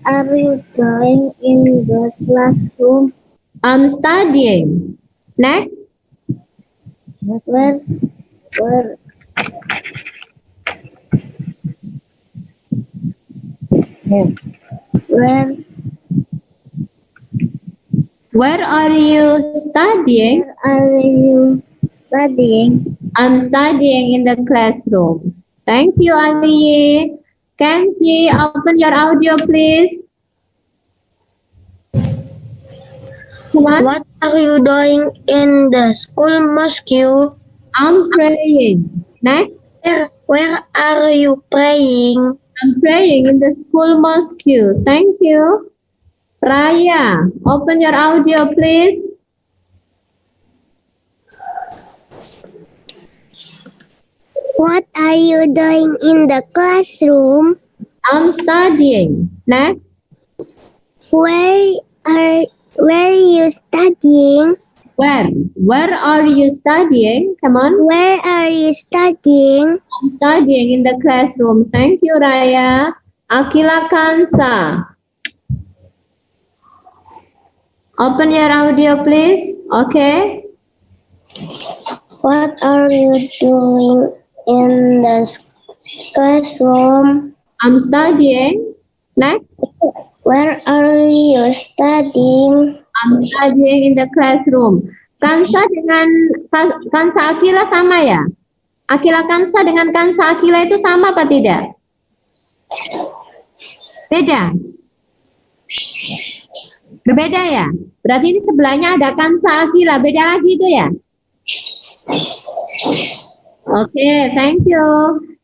are you doing in the classroom? I'm studying. Next. Where Where are you studying? are you studying? I'm studying in the classroom. Thank you, Ali. Kenzie, open your audio, please. Come on. What are you doing in the school mosque? I'm praying. Next. Where are you praying? I'm praying in the school mosque. Thank you. Raya, open your audio, please. What are you doing in the classroom? I'm studying. Next. Where are you studying? Where are you studying? Come on. Where are you studying? I'm studying in the classroom. Thank you, Raya. Akila Kansa. Open your audio, please. Okay. What are you doing in the classroom? I'm studying. Next. Where are you studying? I'm studying in the classroom. Kansa dengan Kansa Akila sama ya? Akila Kansa dengan Kansa Akila itu sama apa tidak? Beda? Berbeda ya? Berarti ini sebelahnya ada Kansa Akila. Beda lagi itu ya? Oke, thank you.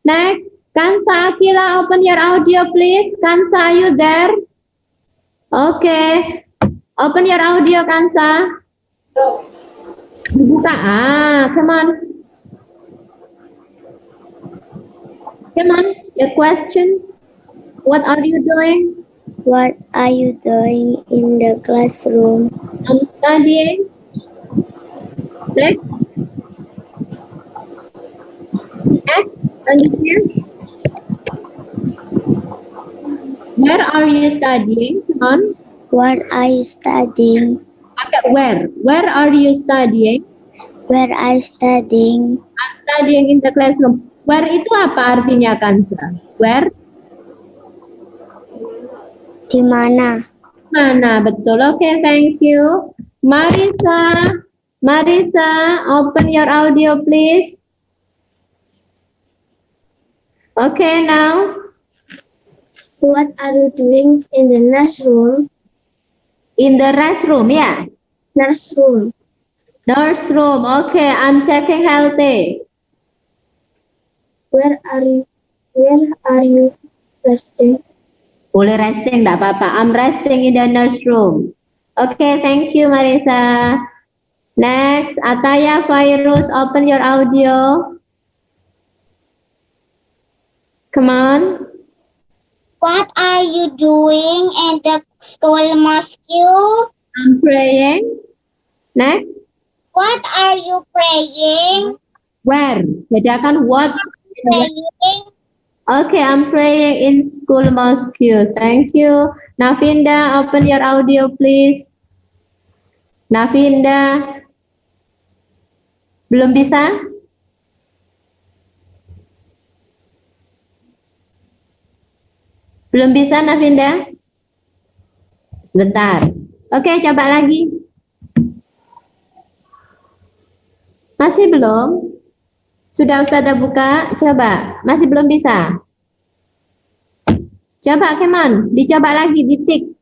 Next. Kansa Akila, open your audio please. Kansa, are you there? Okay. Open your audio, Kansa. Dibuka. Come on. Come on, your question. What are you doing? What are you doing in the classroom? I'm studying. Next. Next. Understand? Where are you studying? Come on. What are you studying? Where? Where are you studying? Where are you studying? I'm studying in the classroom. Where itu apa artinya, Kansa? Where? Di mana? Mana, betul. Okay, thank you. Marisa. Marisa, open your audio, please. Okay, now. What are you doing in the nursery? In the restroom, yeah. Nursery. Nurse room. Okay, I'm checking healthy. Where are you resting? Boleh resting, enggak apa-apa. I'm resting in the nurse room. Okay, thank you, Marisa. Next, Ataya Virus, open your audio. Come on. What are you doing in the school mosque? I'm praying. Next. What are you praying? Where? Bedakan what. Praying. Okay, I'm praying in school mosque. Thank you. Navinda, open your audio, please. Navinda. Belum bisa? Belum bisa, Navinda? Sebentar. Oke, coba lagi. Masih belum? Sudah Ustazah buka? Coba. Masih belum bisa? Coba, Keman. Dicoba lagi, ditik.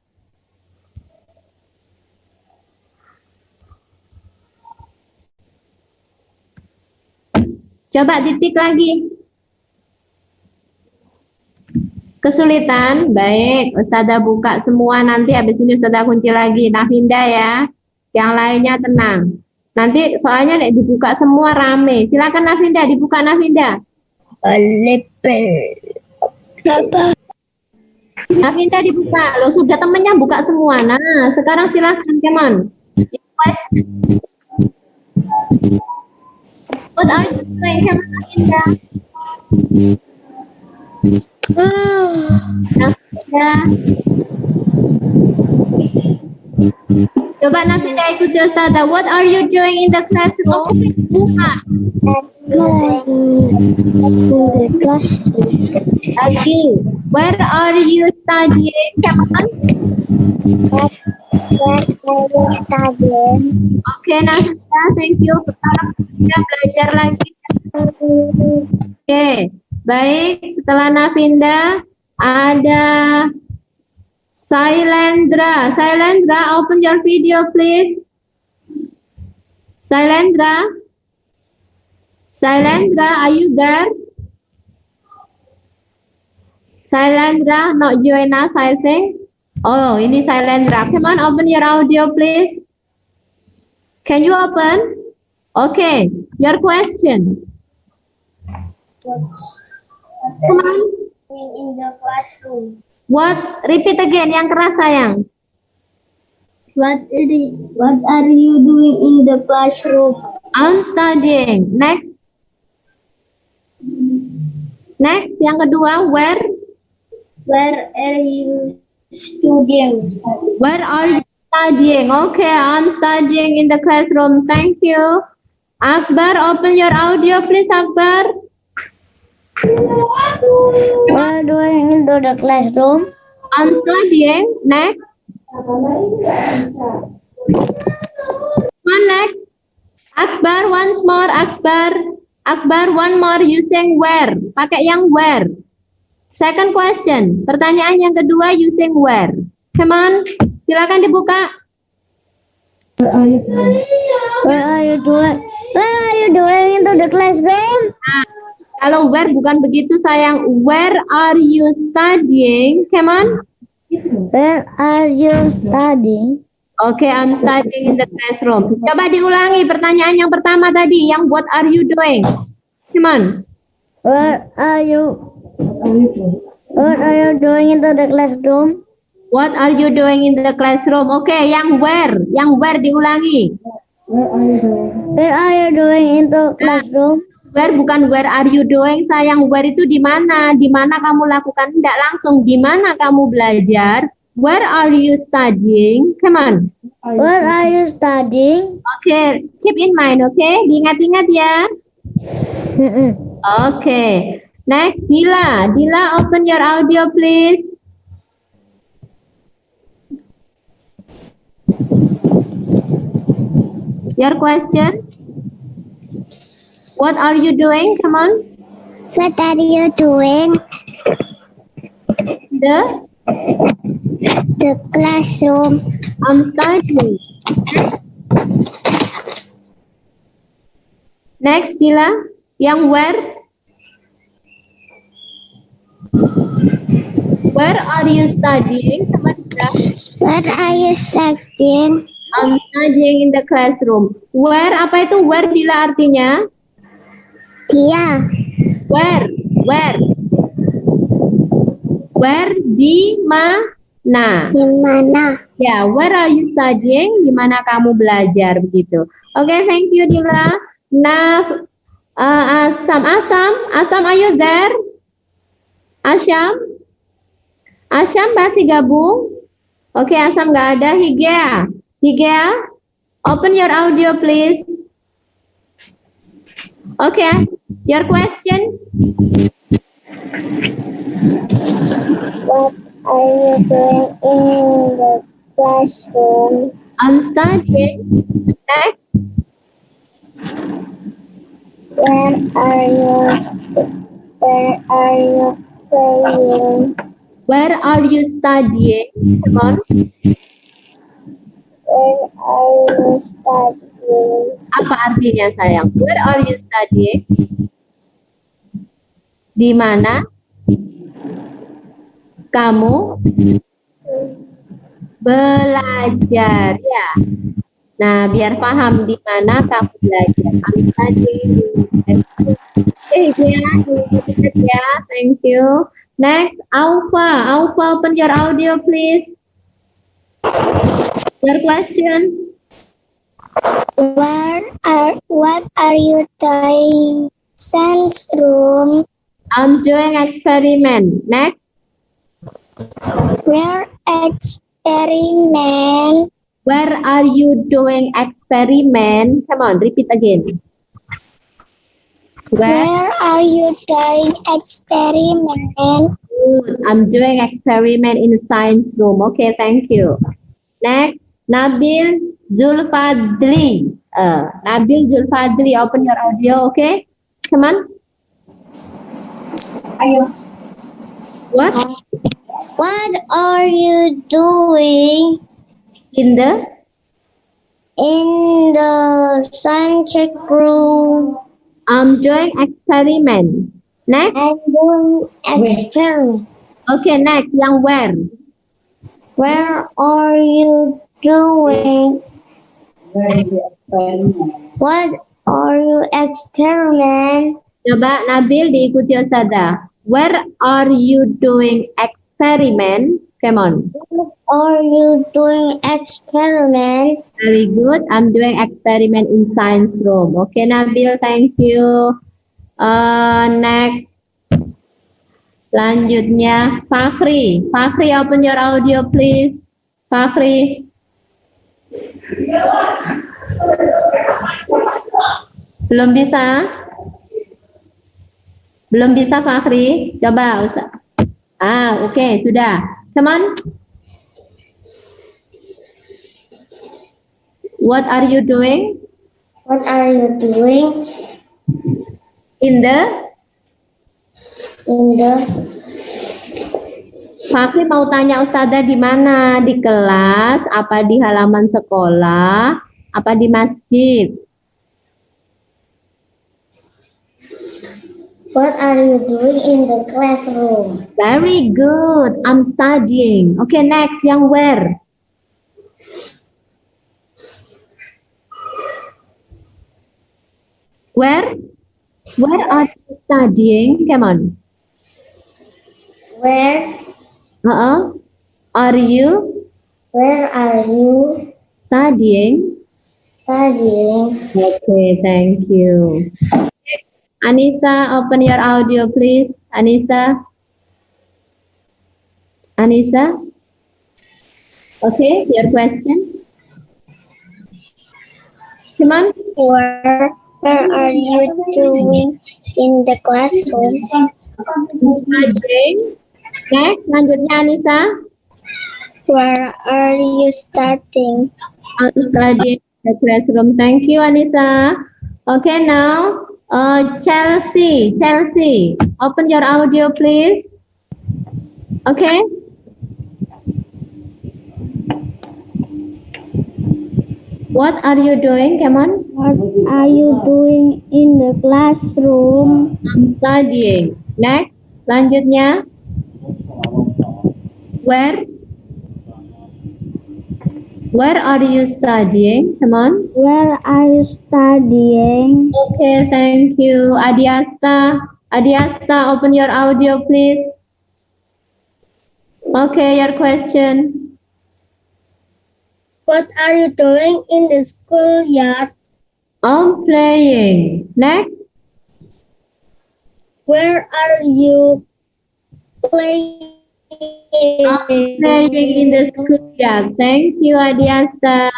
Coba ditik lagi. Kesulitan? Baik, Ustazah buka semua. Nanti habis ini Ustazah kunci lagi. Navinda ya. Yang lainnya tenang. Nanti soalnya dibuka semua rame. Silakan Navinda, dibuka Navinda. Navinda dibuka. Loh sudah temennya buka semua. Nah, sekarang silakan Keman. What are you doing, Keman, Navinda? Navinda. Coba Navinda ikuti Ustazah. What are you doing in the classroom? Lagi. Where are you studying? Keman? Oke, Navinda, thank you. Sekarang kita belajar lagi. Oke, baik. Setelah Navinda, ada Sailendra. Sailendra, open your video, please. Sailendra? Sailendra, are you there? Sailendra, not join us, I think. Oh, ini Sailendra. Come on, open your audio, please. Can you open? Okay, your question. Come on. In the classroom. What? Repeat again, yang keras sayang. What are you doing in the classroom? I'm studying. Next. Next, yang kedua, where? Where are you studying? Where are you studying? Okay, I'm studying in the classroom. Thank you. Akbar, open your audio, please, Akbar. What are you doing in the classroom? I'm studying. Next. One next. Akbar, once more. Akbar. Akbar, one more using where. Pakai yang where. Second question. Pertanyaan yang kedua using where. Come on. Silakan dibuka. What are you doing in the classroom? Kalau where bukan begitu sayang. Where are you studying? Come on. Where are you studying? Okay, I'm studying in the classroom. Coba diulangi pertanyaan yang pertama tadi. Yang what are you doing? Come on. What are you doing in the classroom? What are you doing in the classroom? Okay, yang where diulangi. Where are you doing in the classroom? Where bukan where are you doing, sayang. Where itu di mana? Di mana kamu lakukan? Tidak langsung. Di mana kamu belajar? Where are you studying? Come on. Where are you studying? Okay, keep in mind, okay? Diingat-ingat ya. Okay. Next, Dila. Dila, open your audio, please. Your question? What are you doing? Come on. What are you doing? The classroom. I'm studying. Next, Dila. Yang where? Where are you studying? Come on, Dila. Where are you studying? I'm studying in the classroom. Where? Apa itu where, Dila, artinya? Iya. Where? Where di mana? Di mana? Ya, where are you studying? Di mana kamu belajar begitu. Oke, thank you Dila. Nah, Asam, are you there? Asyam masih gabung? Oke, Asam nggak ada. Higea, open your audio please. Oke, your question. What are you doing in the classroom? I'm studying. Next. Where are you playing? Where are you studying? Come on. Where are you studying? Apa artinya sayang? Where are you studying? Di mana kamu belajar ya? Nah, biar paham di mana kamu belajar. I'm studying. Ya, thank you. Next, Alpha, open your audio please. Your question. What are you doing? Science room. I'm doing experiment. Next. Where experiment? Where are you doing experiment? Come on, repeat again. Where are you doing experiment? Good. I'm doing experiment in science room. Okay, thank you. Next, Nabil Zulfadli. Nabil Zulfadli, open your audio. Okay, come on. What are you doing in the science room? I'm doing experiment. Next. I'm doing experiment. Okay, next. Yang where? Where are you doing? What are you experiment? Coba Nabil diikuti Ustazah. Where are you doing experiment? Come on. What are you doing experiment? Very good. I'm doing experiment in science room. Okay, Nabil, thank you. Next. Selanjutnya, Fakhri. Fakhri, open your audio, please. Fakhri. Belum bisa? Belum bisa, Fakhri? Coba, Ustaz. Oke, sudah. Come on. What are you doing? What are you doing In the Fakri mau tanya Ustazah di mana? Di kelas, apa di halaman sekolah, apa di masjid? What are you doing in the classroom? Very good. I'm studying. Okay, next, yang where? Where are you studying? Come on. Where Are you studying? Okay, thank you. Anissa, open your audio, please. Anissa. Okay, your question. Come on. Where are you doing in the classroom? Studying. Next, lanjutnya Anissa. Where are you studying? Studying in the classroom. Thank you, Anissa. Okay, now Chelsea, open your audio, please. Okay. What are you doing? Come on. What are you doing in the classroom? I'm studying. Next, lanjutnya. Where are you studying? Come on. Where are you studying? Okay, thank you. Adiasta, open your audio, please. Okay, your question. What are you doing in the schoolyard? I'm playing. Next. Where are you playing? Playing in the schoolyard. Thank you, Adiasta.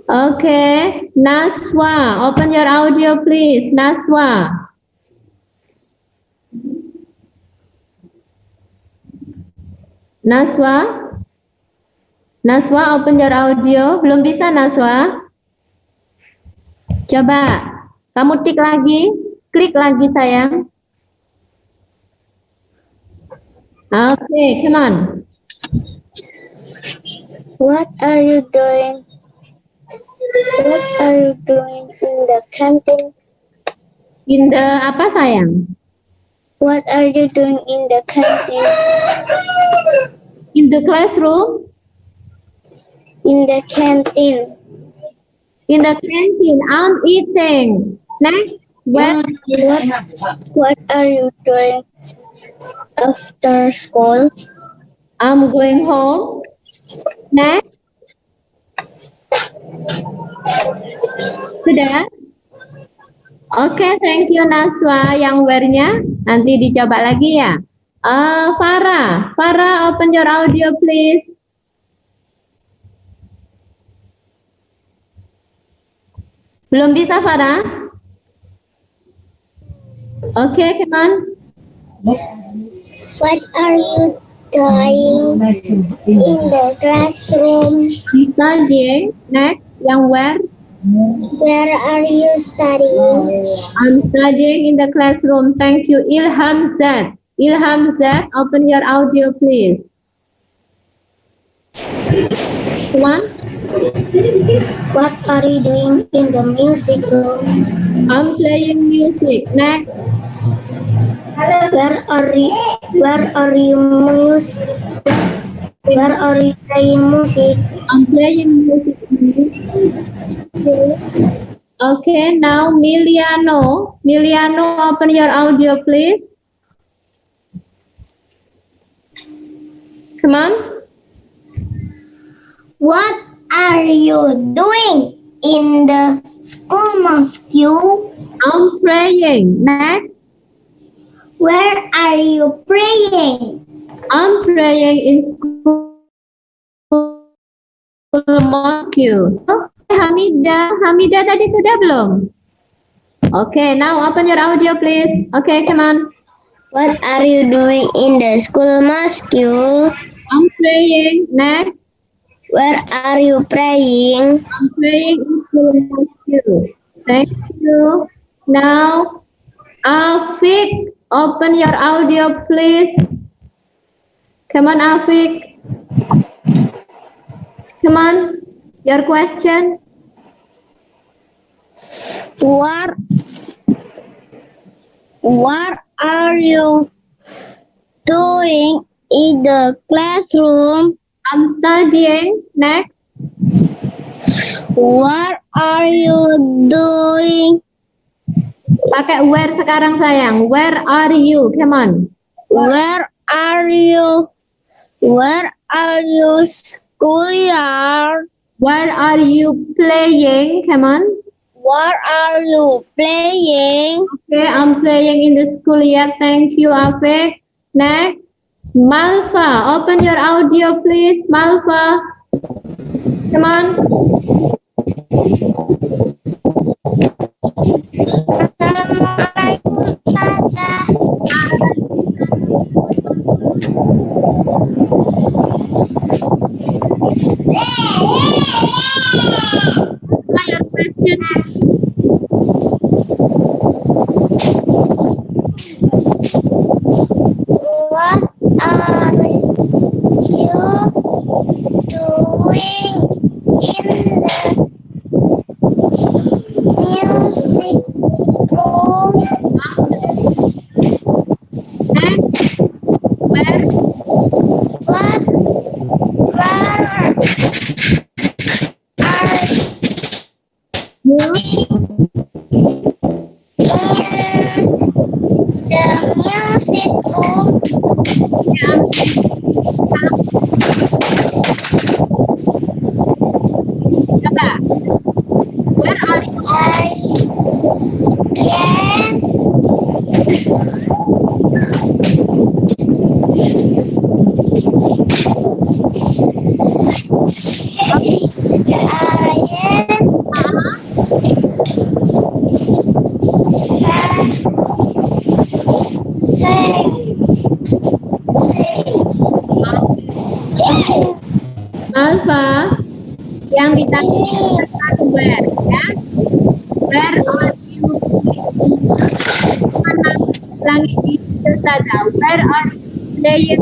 Okay, Naswa, open your audio, please. Naswa. Naswa? Naswa, open your audio. Belum bisa, Naswa? Coba, kamu tik lagi. Klik lagi, sayang. Okay, come on. What are you doing? What are you doing in the canteen? In the apa, sayang? What are you doing in the canteen? In the classroom? In the canteen. In the canteen, I'm eating. Next, What are you doing after school? I'm going home. Next. Sudah? Oke, thank you Naswa. Yang where-nya nanti dicoba lagi ya. Farah, open your audio please. Belum bisa Farah? Oke, come on. What are you doing in the classroom? Studying. Next, yang where? Where are you studying? I'm studying in the classroom. Thank you. Ilham Z. Ilham Z, open your audio please. One. What are you doing in the music room? I'm playing music. Next. Where are you music? Where are you playing music? I'm playing music. Okay, now Miliano. Miliano, open your audio please. Come on. What are you doing in the school mosque? I'm praying. Next. Where are you praying? I'm praying in school mosque. Hamida tadi sudah belum? Okay, now open your audio please. Okay, come on. What are you doing in the school mosque? I'm praying. Next. Where are you praying? I'm praying in school mosque. Thank you. Now, Afik, open your audio please. Come on, Afik. Come on, your question. What are you doing in the classroom? I'm studying. Next. What are you doing? Pakai where sekarang sayang. Where are you? Come on. Where are you? Where are you schoolyard? Where are you playing? Come on. Where are you playing? Okay, I'm playing in the schoolyard. Thank you, Afik. Next. Malfa, open your audio please. Malfa. Come on. Assalamualaikum, Tata. Your question. What are you doing in the music room? Next. Where? Where are You? in the music room? Coba. Where are you? Alpha, yang ditanya where, ya? Where are you? Mana langit itu saja. Where are you playing?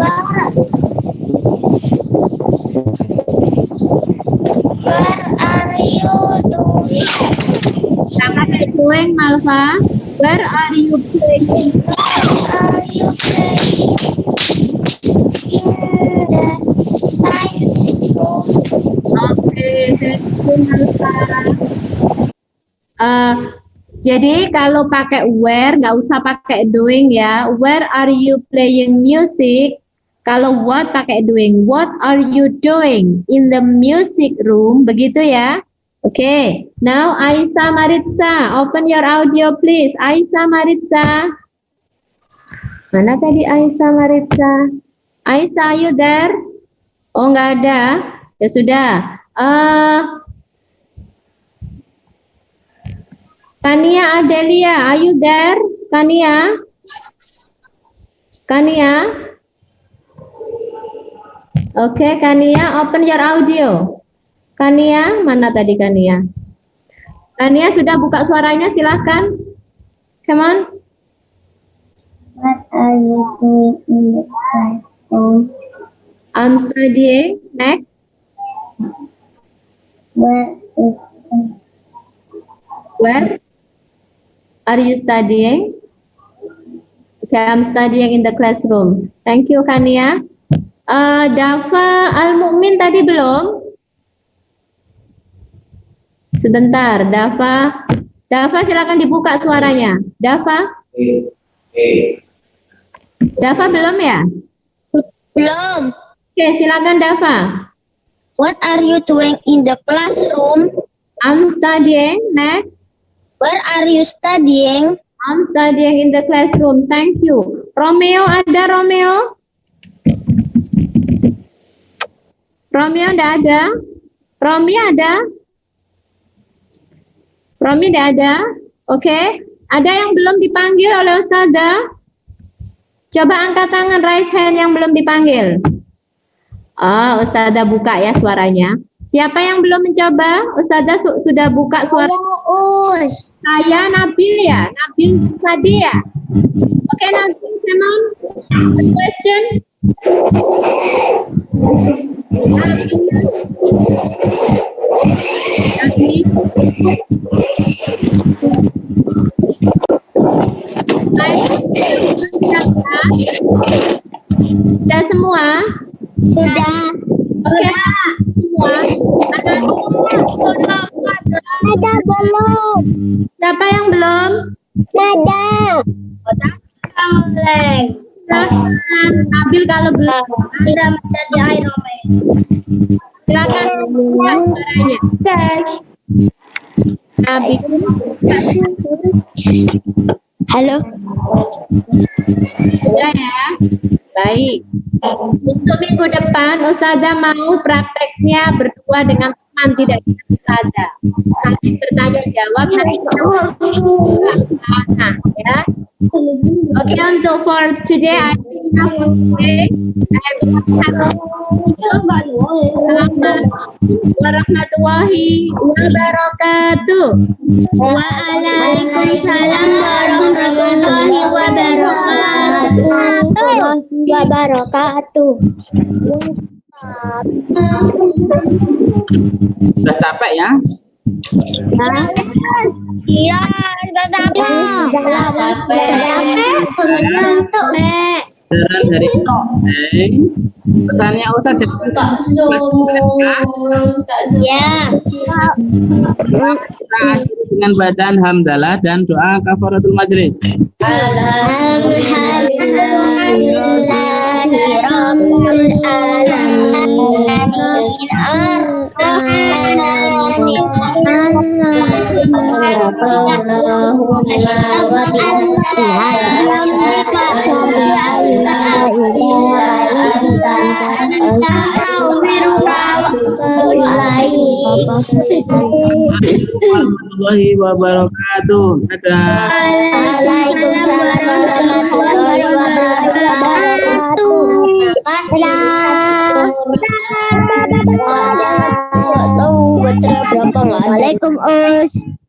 Where are you doing? Apa doing, Malva? Where are you playing? Are you playing in the science room? Oke, thank you, Malva. Jadi kalau pakai where nggak usah pakai doing ya. Where are you playing music? Kalau what pakai doing. What are you doing in the music room? Begitu ya. Oke. Now Aisyah Maritza, open your audio please. Aisyah Maritza. Mana tadi Aisyah Maritza? Aisyah, are you there? Oh, nggak ada. Ya sudah. Kania Adelia, are you there? Kania? Kania? Oke, Kania, open your audio. Kania, mana tadi Kania? Kania sudah buka suaranya, silakan. Come on. What are you doing in the classroom? I'm studying. Next. Where are you studying? Okay, I'm studying in the classroom. Thank you, Kania. Dafa Al-Mu'min tadi belum? Sebentar, Dafa. Dafa silakan dibuka suaranya. Dafa? Dafa belum ya? Belum. Oke, silakan Dafa. What are you doing in the classroom? I'm studying. Next. Where are you studying? I'm studying in the classroom. Thank you. Romeo ada Romeo? Romeo enggak ada? Romi ada? Romi enggak ada? Oke. Ada yang belum dipanggil oleh Ustazah? Coba angkat tangan, raise hand yang belum dipanggil. Oh, Ustazah buka ya suaranya. Siapa yang belum mencoba? Ustazah sudah buka suara. Saya Nabil ya, Nabil tadi ya. Oke, Nabil, come on. Question. Nabil. Sudah semua? Sudah. Oke. Semua. Ada belum? Siapa yang belum? Ada. Silakan. Nabil kalau belum. Ada menjadi Iron Man. Silakan buka suaranya. Nabil. Halo. Sudah ya. Baik. Untuk minggu depan Ustazah mau prakteknya berdua dengan teman, tidak dengan Ustazah. Saling bertanya jawab nanti ya. Oke, untuk for today I warahmatullahi wabarakatuh. Waalaikumsalam warahmatullahi wabarakatuh. Sudah capek ya? Iya, sudah capek. Saran dari pesannya Ustaz ya. Kita akhiri dengan bacaan hamdalah dan doa kafaratul majelis. Alhamdulillah. Warahmatullahi wabarakatuh. Dadah. Waalaikumsalam warahmatullahi wabarakatuh. Waalaikumsalam. Waalaikumsalam.